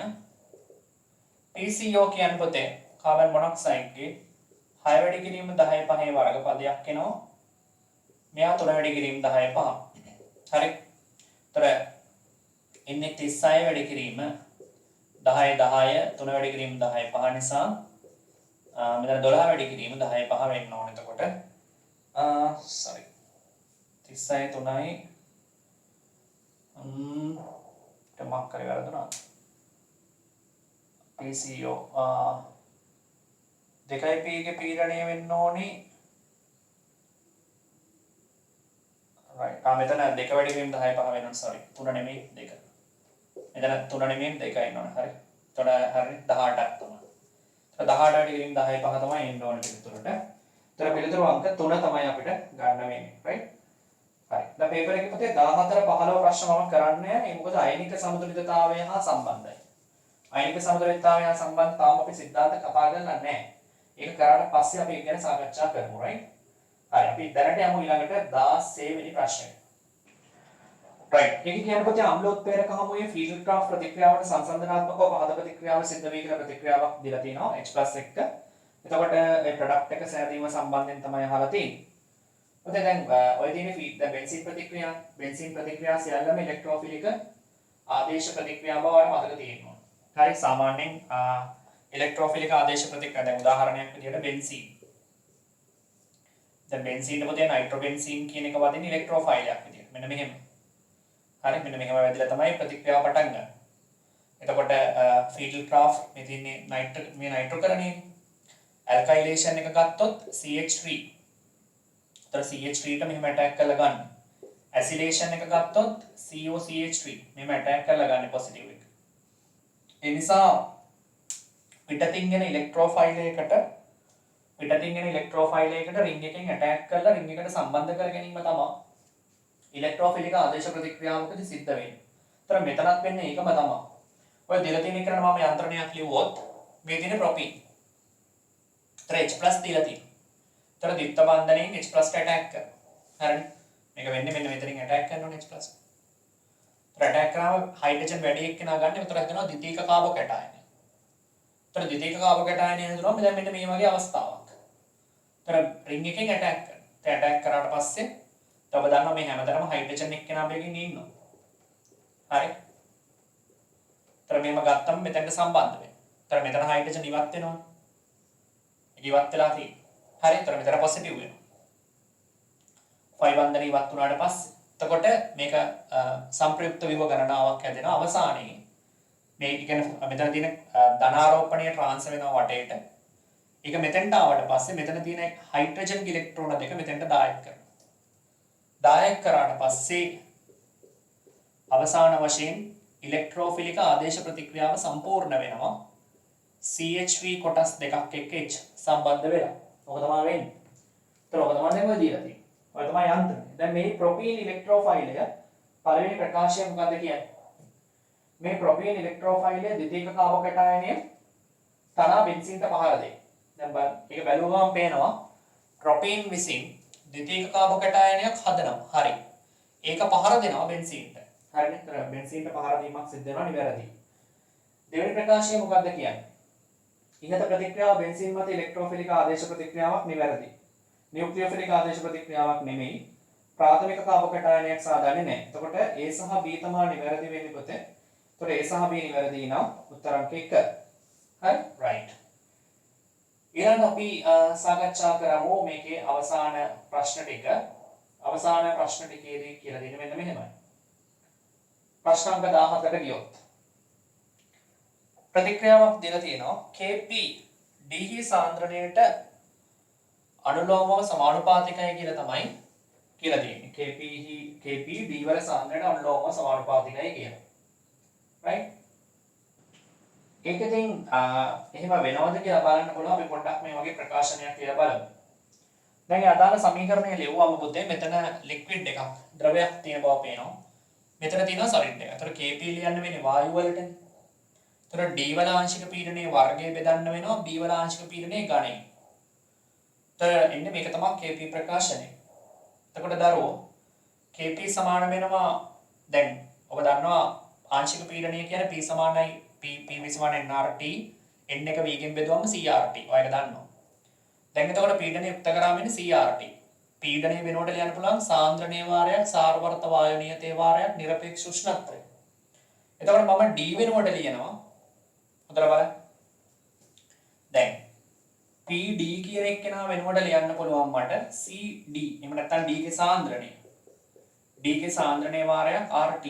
PCO කියන පොතේ කාබන් මොනොක්සයිඩ්ගේ 6 වැඩි කිරීම 10/5 වර්ගපදයක් එනවා. මෙයා 3 වැඩි කිරීම 10/5. හරි. ඒතර ඉන්නේ 36 වැඩි කිරීම 10 3 වැඩි කිරීම 10/5 නිසා මෙතන 12 වැඩි කිරීම 10/5 වෙන්න ඕන. එතකොට sorry 36 3යි මාක් කරේ වැරදුනා. PCO 2p ගේ පීඩනය වෙන්න ඕනේ right. මෙතන 2 වැඩි කිරීම 10/5 වෙනවා. sorry 3 නෙමෙයි 2. මෙතන 3 නෙමෙයි 2යි එනවනේ. හරි. එතකොට හරි 18ක් තමයි. 18 වැඩි කිරීම 10/5 තමයි එන්න ඕනේ පිළිතුරට. ඒතර පිළිතුරු අංක 3 තමයි අපිට ගන්න වෙන්නේ. right. හරි. දැන් පේපර් එකේ පුතේ 14 15 ප්‍රශ්න මම කරන්නේ නැහැ. මොකද අයනික සමතුලිතතාවය හා සම්බන්ධයි. අයනික සමතුලිතතාවය හා සම්බන්ධ තාම අපි සිද්ධාන්ත කතා කරලා නැහැ. ඒක කරාට පස්සේ අපි ඒක ගැන සාකච්ඡා කරමු. right. හරි. අපි දැනට යමු ඊළඟට 16 වෙනි ප්‍රශ්නෙට. right. ඒක කියන්නේ පුතේ අම්ලෝත්ප්‍රේරක හමුවේ ෆීල්ඩ් ක්‍රාෆ්ට් ප්‍රතික්‍රියාවට සංසන්දනාත්මකව පහත ප්‍රතික්‍රියාව සිද්ධ වෙයි කියලා ප්‍රතික්‍රියාවක් දීලා තියෙනවා H+ එක්ක. එතකොට මේ ප්‍රොඩක්ට් එක සෑදීම සම්බන්ධයෙන් තමයි අහලා තියෙන්නේ. පුතේ දැන් ඔය තියෙන ෆීඩ් දැන් බෙන්සීන් ප්‍රතික්‍රියා සියල්ලම ඉලෙක්ට්‍රෝෆිලික ආදේශ ප්‍රතික්‍රියා බව වල මතක තියෙනවා. හරි. සාමාන්‍යයෙන් ඉලෙක්ට්‍රෝෆිලික ආදේශ ප්‍රතික්‍රියා දැන් උදාහරණයක් විදිහට බෙන්සීන්. දැන් බෙන්සීන් පුතේ නයිට්‍රෝබෙන්සීන් කියන එක වදින ඉලෙක්ට්‍රෝෆයිලයක් විදිහට. මෙන්න මෙහෙම. හරි. මෙන්න මෙහෙම වැදිලා තමයි ප්‍රතික්‍රියාව පටන් ගන්න. එතකොට ෆීල්ඩ් ක්‍රාෆ්ට් මේ තියෙන්නේ නයිට්‍රෝකරණය. ඇල්කයිලේෂන් එක ගත්තොත් CH3. ඒතර CH3 ට මෙහෙම ඇටැක් කරලා ගන්න. ඇසිලේෂන් එක ගත්තොත් COCH3 මෙහෙම ඇටැක් කරලා ගන්න පොසිටිව් එක. ඒ නිසා පිටතින් එන ඉලෙක්ට්‍රෝෆයිලයකට රින් එකෙන් ඇටැක් කරලා රින් එකට සම්බන්ධ කර ගැනීම තමයි ඉලෙක්ට්‍රෝෆිලික ආදේශ ප්‍රතික්‍රියාවකදී සිද්ධ වෙන්නේ. ඒතර මෙතනත් වෙන්නේ ඒකම තමයි. ඔය දෙල තියෙන එකට මම යන්ත්‍රණයක් ලියුවොත් මේ තියෙන ප්‍රොපීන්. ඒතර H+ දීලා තියෙනවා. ඒතර ද්විත්ව බන්ධනයෙන් H+ ට ඇටැක් කරනවා. හරිනේ. මේක වෙන්නේ මෙන්න මෙතනින් ඇටැක් කරනෝනේ H+. ඒතර ඇටැක් කරාම හයිඩ්‍රජන් වැඩි එක්කෙනා ගන්න. ඒතර හදනවා ද්විතීක කාබෝකැටායනය. ඒතර ද්විතීක කාබෝකැටායනය හදුනම දැන් මෙන්න මේ වගේ අවස්ථාවක්. ඒතර රින් එකෙන් ඇටැක් කරනවා. ඒතර ඇටැක් කරාට පස්සේ ඔබ දන්නවා මේ හැමතැනම හයිඩ්‍රජන් එක්කෙනා බෙකින් ඉන්නවා. හරි. ඒතර මේව ගත්තම මෙතනට සම්බන්ධ වෙනවා. ඒතර මෙතන හයිඩ්‍රජන් ඉවත් වෙනවා. ඒක ඉවත් වෙලා තියෙනවා. හරි. ඒතර මෙතන පොසිටිව් වෙනවා. ෆයි බන්ධන ඉවත් වුණාට පස්සේ එතකොට මේක සංප්‍රයුක්ත විව ගණනාවක් හැදෙනවා. අවසානයේ මේ කියන්නේ මෙතන තියෙන ධනාරෝපණය ට්‍රාන්ස්ෆර් වෙනවා වටේට. ඒක මෙතෙන්ට ආවට පස්සේ මෙතන තියෙන හයිඩ්‍රජන් ඉලෙක්ට්‍රෝන දෙක මෙතෙන්ට දායක කරනවා. දායක කරාට පස්සේ අවසාන වශයෙන් ඉලෙක්ට්‍රෝෆිලික ආදේශ ප්‍රතික්‍රියාව සම්පූර්ණ වෙනවා. CH3 කොටස් දෙකක් එක්ක H සම්බන්ධ වෙලා. ඔක තමයි වෙන්නේ. ඒතර ඔක තමයි දැන් ඔය දීලා තියෙන්නේ. ඔය තමයි යන්ත්‍රය. දැන් මේ ප්‍රොපීන් ඉලෙක්ට්‍රෝෆයිලය පළවෙනි ප්‍රකාශය මොකද්ද කියන්නේ? මේ ප්‍රොපීන් ඉලෙක්ට්‍රෝෆයිලයේ ද්විතීයික කාබෝ කැටායනය තනා බෙන්සීන්ට පහර දෙයි. දැන් බලන්න. ඒක බැලුවම පේනවා ප්‍රොපීන් විසින් ද්විතීයික කාබෝ කැටායනයක් හදනවා. හරි. ඒක පහර දෙනවා බෙන්සීන්ට. හරිනේ. ඒතර බෙන්සීන්ට පහර දීමක් සිද්ධ වෙනවා නිවැරදි. දෙවෙනි ප්‍රකාශය මොකද්ද කියන්නේ? ඉහත ප්‍රතික්‍රියාව බෙන්සීන් මත ඉලෙක්ට්‍රෝෆිලික ආදේශ ප්‍රතික්‍රියාවක් නිවැරදි. නියුක්ලියෝෆිලික ආදේශ ප්‍රතික්‍රියාවක් නෙමෙයි. ප්‍රාථමික කාබෝ කැටායනයක් සාදන්නේ නැහැ. එතකොට A සහ B තමයි නිවැරදි වෙන්නේ පොතේ. එතකොට A සහ B නිවැරදි නම් උත්තර අංක 1. හරි? right. ඊළඟ අපි සාකච්ඡා කරමු මේකේ අවසාන ප්‍රශ්න ටික. අවසාන ප්‍රශ්න ටිකේදී කියලා දෙන්නේ මෙන්න මෙහෙමයි. ප්‍රශ්න අංක 17ට ගියොත් ප්‍රතික්‍රියාවක් දෙලා තියෙනවා Kp D සාන්ද්‍රණයට අනුලෝමව සමානුපාතිකයි කියලා තමයි කියලා තියෙන්නේ. Kp D වල සාන්ද්‍රණයට අනුලෝමව සමානුපාතිකයි කියලා. right? ඒකෙන් එහෙම වෙනවද කියලා බලන්න පුළුවන්. අපි පොඩ්ඩක් මේ වගේ ප්‍රකාශනයක් කියලා බලමු. දැන් අදාළ සමීකරණය ලියුවම පුතේ මෙතන ලික්විඩ් එකක් ද්‍රවයක් තියෙන බව පේනවා. මෙතන තියෙනවා සොලිඩ් එක. ඒතර Kp ලියන්න වෙන්නේ වායු වලටනේ. ඒතර D වල ආංශික පීඩනයේ වර්ගය බෙදන්න වෙනවා B වල ආංශික පීඩනයේ ඝනය. ඒතර එන්නේ මේක තමයි Kp ප්‍රකාශනය. එතකොට දරුවෝ Kp සමාන වෙනවා දැන් ඔබ දන්නවා ආංශික පීඩනය කියන්නේ P සමානයි P සමාන nRT n එක v ගෙන් බෙදුවම cRT. ඔය එක දන්නවා. දැන් එතකොට පීඩනය යුක්ත කරාම වෙන්නේ cRT. පීඩනය වෙනකොට ලියන්න පුළුවන් සාන්ද්‍රණීය වාරයක් සාරවර්ත වායු නියතේ වාරයක් නිරපේක්ෂ උෂ්ණත්වය. එතකොට මම D වෙනකොට ලියනවා. හොඳට බලන්න. දැන් PD කියන එක්කෙනා වෙනකොට ලියන්න පුළුවන් මට CD. එහෙම නැත්නම් D ගේ සාන්ද්‍රණය. D ගේ සාන්ද්‍රණීය වාරයක් RT.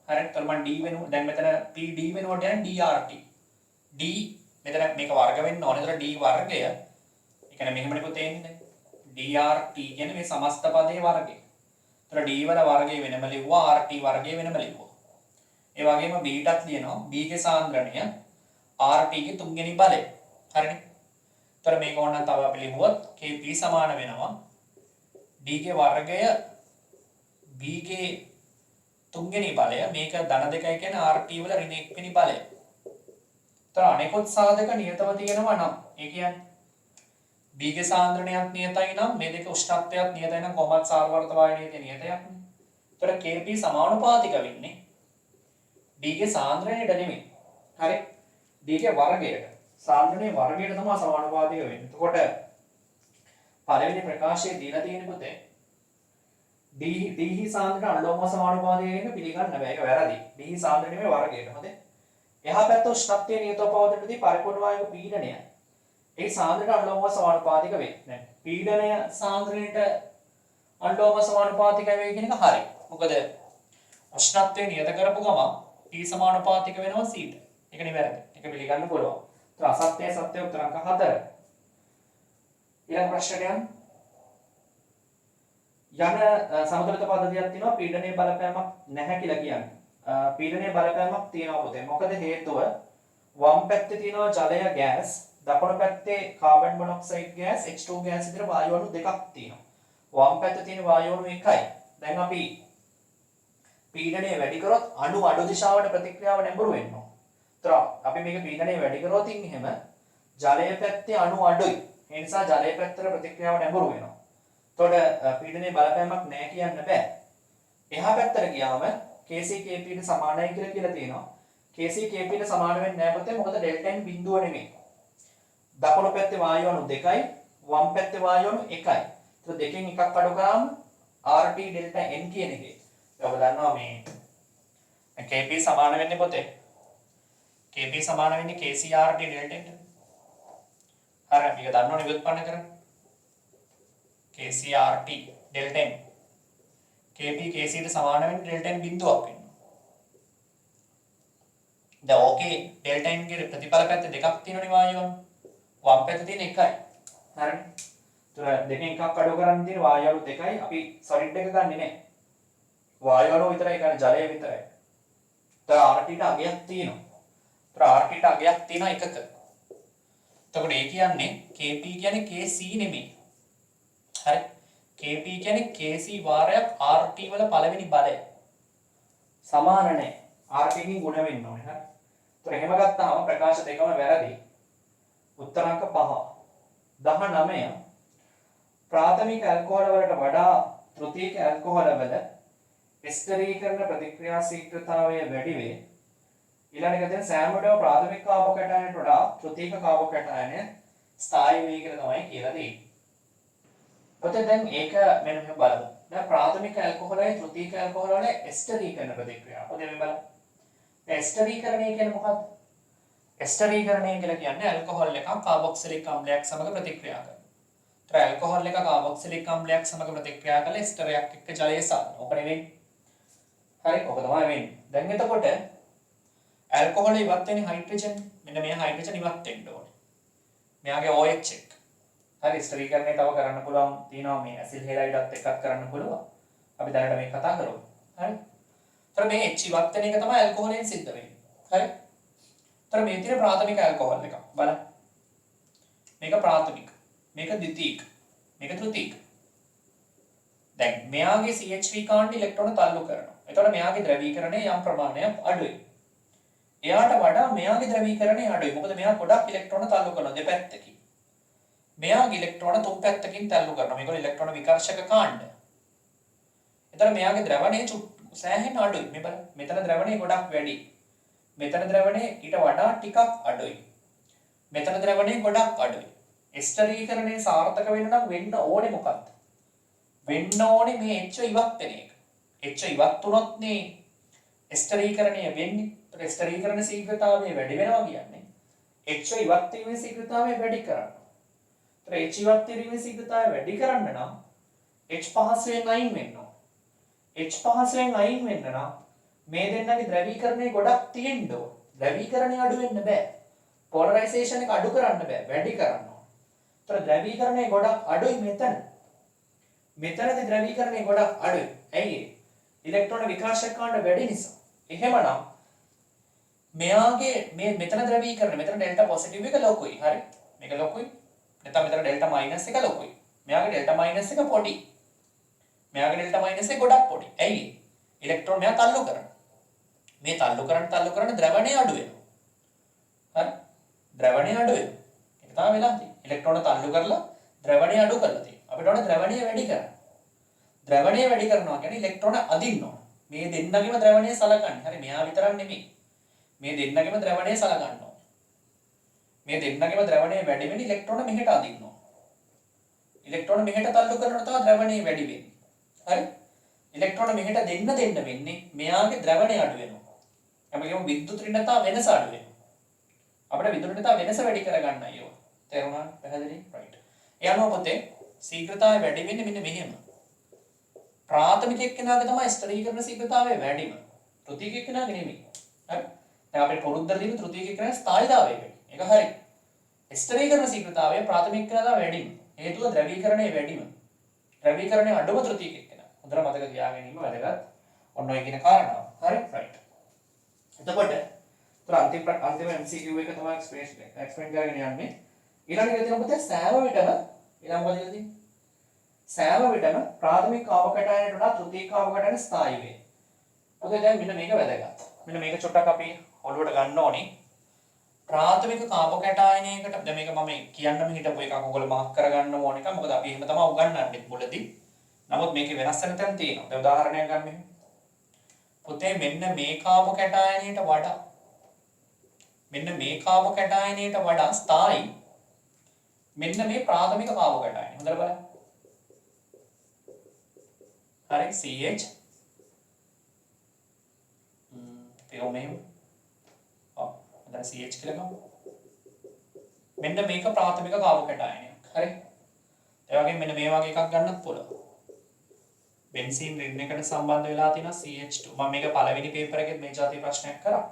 හරි. එතකොට මම D වෙනුවට දැන් මෙතන PD වෙනුවට යන්නේ DRT. D මෙතන මේක වර්ග වෙන්න ඕනේ. එතකොට D වර්ගය ඒ කියන්නේ මෙහෙමනේ පුතේ එන්නේ. DRT කියන්නේ මේ සමස්ත පදයේ වර්ගය. එතකොට D වල වර්ගය වෙනම ලිව්වා RT වර්ගය වෙනම ලිව්වා. ඒ වගේම B ටත් ලියනවා B ගේ සාන්ද්‍රණය RT ගේ තුන්වෙනි බලය. හරිනේ. එතකොට මේක ඕනනම් තව අපි ලිව්වොත් Kp සමාන වෙනවා D ගේ වර්ගය B ගේ තුන්වෙනි බලය මේක ධන දෙකයි කියන්නේ RT වල ඍණ එක්වෙනි බලය. එතකොට අනෙකුත් සාධක නියතව තියෙනවා නම් ඒ කියන්නේ B ගේ සාන්ද්‍රණයත් නියතයි නම් මේ දෙක උෂ්ණත්වයත් නියතයි නම් කොහොමත් සාරවර්ත වායු නියතය නියතයක් නේ. එතකොට Kp සමානුපාතික වෙන්නේ D ගේ සාන්ද්‍රණයට නෙමෙයි. හරි. D ගේ වර්ගයට. සාන්ද්‍රණයේ වර්ගයට තමයි සමානුපාතික වෙන්නේ. එතකොට පළවෙනි ප්‍රකාශයේ දීලා තියෙන පුතේ D සාන්ද්‍රණයට අනුලෝම සමානුපාතික වෙන්න පිළිගන්න බෑ. ඒක වැරදි. D සාන්ද්‍රණය නෙමෙයි වර්ගයට. හොඳේ. එහා පැත්ත උෂ්ණත්වයේ නියතව පවතිනදී පරිපූර්ණ වායු පීඩනය ඒ සාන්ද්‍රණයට අනුලෝම සමානුපාතික වෙයි. දැන් පීඩනය සාන්ද්‍රණයට අනුලෝම සමානුපාතික වෙයි කියන එක හරි. මොකද උෂ්ණත්වය නියත කරපු ගමන් T සමානුපාතික වෙනවා C ට. ඒක නිවැරදි. ඒක පිළිගන්න පුළුවන්. ඒත් අසත්‍ය සත්‍ය උත්තර අංක 4. ඊළඟ ප්‍රශ්නයට යන්න. යන සමතුලිත පද්ධතියක් තියෙනවා පීඩනයේ බලපෑමක් නැහැ කියලා කියන්නේ. පීඩනයේ බලපෑමක් තියෙනවා පුතේ. මොකද හේතුව වම් පැත්තේ තියෙනවා ජලය ගෑස්, දකුණු පැත්තේ carbon monoxide gas, H2 gas විතර වායු අණු දෙකක් තියෙනවා. වම් පැත්තේ තියෙන වායු අණු එකයි. දැන් අපි පීඩනය වැඩි කරොත් අණු අඩු දිශාවට ප්‍රතික්‍රියාව නැඹුරු වෙනවා. ඒතර අපි මේක පීඩනය වැඩි කරොත් එහෙම ජලයේ පැත්තේ අණු අඩුයි. ඒ නිසා ජලයේ පැත්තට ප්‍රතික්‍රියාව නැඹුරු වෙනවා. එතකොට පීඩනයේ බලපෑමක් නැහැ කියන්න බෑ. එහා පැත්තට ගියාම Kc Kp ට සමානයි කියලා තියෙනවා. Kc Kp ට සමාන වෙන්නේ නැහැ පුතේ. මොකද ඩෙල්ටා n බිඳුව නෙමෙයි. දකුණු පැත්තේ වායු අණු 2යි, වම් පැත්තේ වායු අණු 1යි. ඒතර දෙකෙන් එකක් අඩු කරාම RT ඩෙල්ටා n කියන එකේ. ඔබ දන්නවා මේ Kp සමාන වෙන්නේ පොතේ. Kp සමාන වෙන්නේ Kc RT ඩෙල්ටා n. හරි අපි ඒක දන්නවනේ ව්‍යුත්පන්න කරන්න. Kc RT delta n. Kp Kc ට සමාන වෙන්නේ ඩෙල්ටා n බිඳුවක් වෙනවා. දැන් ඕකේ ඩෙල්ටා n ගේ ප්‍රතිඵල පැත්ත දෙකක් තියෙනවනේ වායු අණු. වම් පැත්තේ තියෙන එකයි. හරිනේ. ඒතර දෙකෙන් එකක් අඩු කරන් තියෙන වායු අණු දෙකයි. අපි සොලිඩ් එක ගන්නෙ නෑ. වායු අණු විතරයි ගන්න ජලය විතරයි. ඒතර RT ට අගයක් තියෙනවා. ඒතර RT ට අගයක් තියෙනවා එකක. එතකොට ඒ කියන්නේ Kp කියන්නේ Kc නෙමෙයි. හරි. Kp කියන්නේ Kc වාරයක් RT වල පළවෙනි බලය. සමාන නැහැ. R එකකින් ගුණ වෙන්න ඕනේ. හරි. ඒතර එහෙම ගත්තාම ප්‍රකාශ දෙකම වැරදි. උත්තර අංක 5. 19 ප්‍රාථමික ඇල්කොහොල වලට වඩා තෘතීක ඇල්කොහොල වල ස්ථිරීකරණ ප්‍රතික්‍රියා ශීඝ්‍රතාවය වැඩි වේ. ඊළඟට දැන් සෑම විටම ප්‍රාථමික කාබෝකැටයනට වඩා තෘතීක කාබෝකැටයන ස්ථායී වේ කියලා තමයි කියලා දෙන්නේ. ඔතන දැන් ඒක මෙන්න මෙහෙම බලමු. දැන් ප්‍රාථමික ඇල්කොහොලයි තෘතීක ඇල්කොහොල වල ස්ථිරීකරණ ප්‍රතික්‍රියා. ඔතන මේ බලන්න. දැන් ස්ථිරීකරණය කියන්නේ මොකක්ද? ස්ථිරීකරණය කියලා කියන්නේ ඇල්කොහොල් එකක් කාබොක්සිලික් අම්ලයක් සමග ප්‍රතික්‍රියා කරනවා. ඒතර ඇල්කොහොල් එක කාබොක්සිලික් අම්ලයක් සමග ප්‍රතික්‍රියා කළා ස්ථරයක් එක්ක ජලය සාදන. ඔක නෙවෙයි. හරි. ඔක තමයි වෙන්නේ. දැන් එතකොට ඇල්කොහොල් ඉවත් වෙන්නේ හයිඩ්‍රජන්. මෙන්න මේ හයිඩ්‍රජන් ඉවත් වෙන්න ඕනේ. මෙයාගේ OH එක. හරි ස්ථිරීකරණය තව කරන්න පුළුවන් තියෙනවා මේ ඇසිල් හෙලයිඩත් එකක් කරන්න පුළුවන්. අපි දැනට මේ කතා කරමු. හරි. ඒතර මේ H ඉවත් වෙන එක තමයි ඇල්කොහොලෙන් සිද්ධ වෙන්නේ. හරි. ඒතර මේ තියෙන ප්‍රාථමික ඇල්කොහොල් එක. බලන්න. මේක ප්‍රාථමික. මේක ද්විතීක. මේක තෘතීක. දැන් මෙයාගේ CH3 කාණ්ඩ ඉලෙක්ට්‍රෝන තල්ලු කරනවා. එතකොට මෙයාගේ ද්‍රවීකරණය යම් ප්‍රමාණයක් අඩුයි. එයාට වඩා මෙයාගේ ද්‍රවීකරණය අඩුයි. මොකද මෙයා ගොඩක් ඉලෙක්ට්‍රෝන තල්ලු කරනවා දෙපැත්තකින්. මෙයාගේ ඉලෙක්ට්‍රෝන තුන් පැත්තකින් තල්ලු කරනවා. මේගොල්ලෝ ඉලෙක්ට්‍රෝන විකර්ෂක කාණ්ඩ. එතකොට මෙයාගේ ද්‍රවණය සෑහෙන අඩුයි. මේ බලන්න. මෙතන ද්‍රවණය ගොඩක් වැඩි. මෙතන ද්‍රවණය ඊට වඩා ටිකක් අඩුයි. මෙතන ද්‍රවණය ගොඩක් අඩුයි. ස්ථිරීකරණය සාර්ථක වෙන්න නම් වෙන්න ඕනේ මොකක්ද? වෙන්න ඕනේ මේ H ඉවත් වෙන එක. H ඉවත් වුණොත් නේ ස්ථිරීකරණය වෙන්නේ. ඒතර ස්ථිරීකරණ ශීඝ්‍රතාවය වැඩි වෙනවා කියන්නේ H ඉවත් වීමේ ශීඝ්‍රතාවය වැඩි කරන්න. ඒතර H ඉවත් වීමේ ශීඝ්‍රතාවය වැඩි කරන්න නම් H පහසුවෙන් අයින් වෙන්න ඕන. H පහසුවෙන් අයින් වෙන්න නම් මේ දෙන්නගේ ද්‍රවීකරණය ගොඩක් තියෙන්න ඕන. ද්‍රවීකරණය අඩු වෙන්න බෑ. පොලරයිසේෂන් එක අඩු කරන්න බෑ. වැඩි කරන්න ඕන. ඒතර ද්‍රවීකරණය ගොඩක් අඩුයි මෙතන. මෙතනදී ද්‍රවීකරණය ගොඩක් අඩුයි. ඇයි ඒ? ඉලෙක්ට්‍රෝන විකර්ෂක කාණ්ඩ වැඩි නිසා. එහෙමනම් මෙයාගේ මේ මෙතන ද්‍රවීකරණ මෙතන ඩෙල්ටා පොසිටිව් එක ලොකුයි. හරි. මේක ලොකුයි. නැත්නම් මෙතන ඩෙල්ටා මයිනස් එක ලොකුයි. මෙයාගේ ඩෙල්ටා මයිනස් එක පොඩි. මෙයාගේ ඩෙල්ටා මයිනස් එක ගොඩක් පොඩි. ඇයි? ඉලෙක්ට්‍රෝන මෙයා තල්ලු කරනවා. මේ තල්ලු කරන ද්‍රවණය අඩු වෙනවා. හරි. ද්‍රවණය අඩු වෙනවා. ඒක තමයි වෙලා තියෙන්නේ. ඉලෙක්ට්‍රෝන තල්ලු කරලා ද්‍රවණය අඩු කරලා තියෙනවා. අපිට ඕන ද්‍රවණය වැඩි කරන්න. ද්‍රවණය වැඩි කරනවා කියන්නේ ඉලෙක්ට්‍රෝන අදින්න ඕන. මේ දෙන්නගෙම ද්‍රවණය සලකන්නේ. හරි මෙයා විතරක් නෙමෙයි. මේ දෙන්නගෙම ද්‍රවණය සලකන්න ඕන. මේ දෙන්නගෙම ද්‍රවණය වැඩි වෙන්නේ ඉලෙක්ට්‍රෝන මෙහෙට අදින්න ඕන. ඉලෙක්ට්‍රෝන මෙහෙට තල්ලු කරනකොට තමයි ද්‍රවණය වැඩි වෙන්නේ. හරි? ඉලෙක්ට්‍රෝන මෙහෙට දෙන්න වෙන්නේ මෙයාගේ ද්‍රවණය අඩු වෙනවා. අපි කියමු විද්‍යුත් ඍණතා වෙනස අඩු වෙනවා. අපිට විද්‍යුත් ඍණතා වෙනස වැඩි කරගන්නයි ඕන. තේරුණාද? පැහැදිලි? රයිට්. ඒ අනුව පොතේ ශීඝ්‍රතාවය වැඩි වෙන්නේ මෙන්න මෙහෙම. ප්‍රාථමික එක්කෙනාගේ තමයි ස්ථිරීකරණ ශීඝ්‍රතාවය වැඩිම. තෘතීක එක්කෙනාගේ නෙමෙයි. හරි? දැන් අපේ පොරුද්දට තියෙන තෘතීක එක්කෙනාගේ ස්ථායීතාවය වැඩි. ඒක හරි. ස්ථිරීකරණ ශීඝ්‍රතාවය ප්‍රාථමික එක්කෙනාට වැඩිම. හේතුව ද්‍රවීකරණය වැඩිම. ද්‍රවීකරණය අඩුම තෘතීක එක්කෙනා. හොඳට මතක තියාගැනීම වැදගත්. ඔන්න ඔය කියන කාරණාව. හරි? රයිට්. එතකොට අන්තිම MCQ එක තමයි එක්ස්ප්ලেইন කරගෙන යන්නේ. ඊළඟ එක තියෙන පොතේ සෑම විටම ප්‍රාථමික කාබෝකැටයනට වඩා තෘතීක කාබෝකැටයන ස්ථායී වේ. ඔතන දැන් මෙන්න මේක වැදගත්. මෙන්න මේක චොට්ටක් අපි ඔළුවට ගන්න ඕනේ. ප්‍රාථමික කාබෝකැටයනයකට දැන් මේක මම කියන්නම හිටපු එකක් ඔයගොල්ලෝ මාක් කරගන්න ඕන එක. මොකද අපි එහෙම තමයි උගන්වන්නේ මුලදී. නමුත් මේකේ වෙනස් වෙන තැන් තියෙනවා. දැන් උදාහරණයක් ගන්න මෙහෙම. පොතේ මෙන්න මේ කාබෝකැටයනයට වඩා මෙන්න මේ කාබෝකැටයනයට වඩා ස්ථායී මෙන්න මේ ප්‍රාථමික කාබෝකැටයන. හොඳට බලන්න. හරි CH තේරුම් මෙහෙම. දැන් CH කියලා ගමු. මෙන්න මේක ප්‍රාථමික කාබෝකැටයනයක්. හරි. ඒ වගේම මෙන්න මේ වගේ එකක් ගන්නත් පුළුවන්. බෙන්සීන් රින් එකට සම්බන්ධ වෙලා තියෙන CH2. මම මේක පළවෙනි පේපර් එකෙත් මේ જાති ප්‍රශ්නයක් කරා.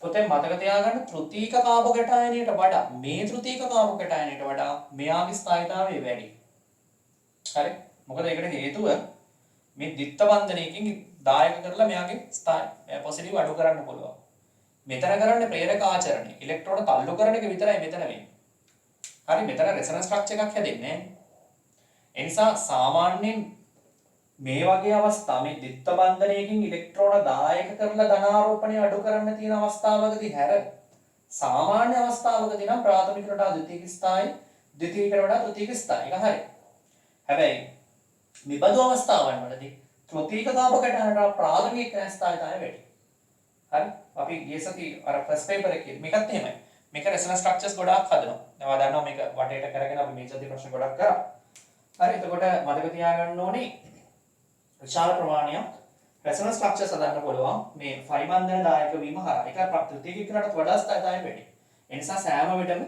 පොතේ මතක තියාගන්න තෘතීක කාබෝකැටයනයට වඩා මේ තෘතීක කාබෝකැටයනයට වඩා මෙයාගේ ස්ථායීතාවය වැඩි. හරි. මොකද ඒකට හේතුව මේ ද්විත්ව බන්ධනයකින් දායක කරලා මෙයාගේ ස්ථායි පොසිටිව් අඩු කරන්න පුළුවන්. මෙතන කරන්නේ ප්‍රේරක ආචරණය. ඉලෙක්ට්‍රෝන තල්ලු කරන එක විතරයි මෙතන වෙන්නේ. හරි මෙතන රෙසොනන්ස් ස්ට්‍රක්චර් එකක් හැදෙන්නේ නැහැ. ඒ නිසා සාමාන්‍යයෙන් මේ වගේ අවස්ථා මේ ද්විත්ව බන්ධනයකින් ඉලෙක්ට්‍රෝන දායක කරලා ධනාරෝපණය අඩු කරන්න තියෙන අවස්ථාවකදී හැර සාමාන්‍ය අවස්ථාවකදී නම් ප්‍රාථමිකට වඩා ද්විතීයික ස්ථායි ද්විතීයිකට වඩා තෘතීයික ස්ථායි. ඒක හරි. හැබැයි මෙබඳු අවස්ථාවන් වලදී තෘතීයික තාප කැටයනට ප්‍රාථමික ස්ථායිතාවය වැඩි. හරි. අපි ගිය සති අර ෆස්ට් පේපර් එකේ මේකත් එහෙමයි. මේක රෙසොනන්ස් ස්ට්‍රක්චර්ස් ගොඩාක් හදනවා. ඒවා දන්නවා මේක වටේට කරගෙන අපි මේජර්දී ප්‍රශ්න ගොඩක් කරා. හරි. එතකොට මතක තියාගන්න ඕනේ විශාල ප්‍රමාණයක් රෙසොනන්ස් ස්ට්‍රක්චර්ස් හදන්න පුළුවන් මේ ෆයි බන්ධන දායක වීම හරහා. ඒක තෘතීයිකකරණට වඩා ස්ථායිතාවය වැඩි. ඒ නිසා සෑම විටම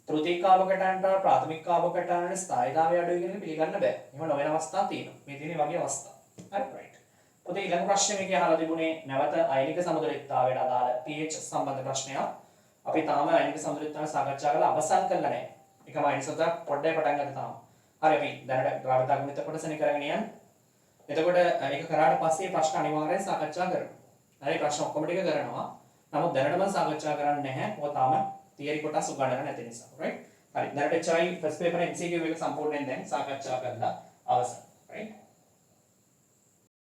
තෘතීයික කාබකටයන්ට ප්‍රාථමික කාබකටයන්ට ස්ථායිතාවය අඩුයි කියන එක පිළිගන්න බෑ. එහෙම නොවන අවස්ථා තියෙනවා. මේ තියෙන වගේ අවස්ථා. හරි රයිට්. පොතේ ඊළඟ ප්‍රශ්නේ මේකේ අහලා තිබුණේ නැවත අයනික සමතුලිතතාවයට අදාළ pH සම්බන්ධ ප්‍රශ්නයක්. අපි තාම අයනික සමතුලිතතාවය සාකච්ඡා කරලා අවසන් කරලා නැහැ. ඒකම අයින්සොත් පොඩ්ඩයි පටන් ගන්න තාම. හරි අපි දැනට ද්‍රව්‍යතා ගුණිත කොටසනේ කරගෙන යන්නේ. එතකොට ඒක කරාට පස්සේ ප්‍රශ්න අනිවාර්යයෙන් සාකච්ඡා කරනවා. හරි ප්‍රශ්න ඔක්කොම ටික කරනවා. නමුත් දැනට මම සාකච්ඡා කරන්නේ නැහැ. මොකද තාම තියරි කොටස් උගන්වන්න නැති නිසා. right? හරි. දැනට HI ෆස්ට් පේපර් MCQ එක සම්පූර්ණයෙන් දැන් සාකච්ඡා කරලා අවසන්. right?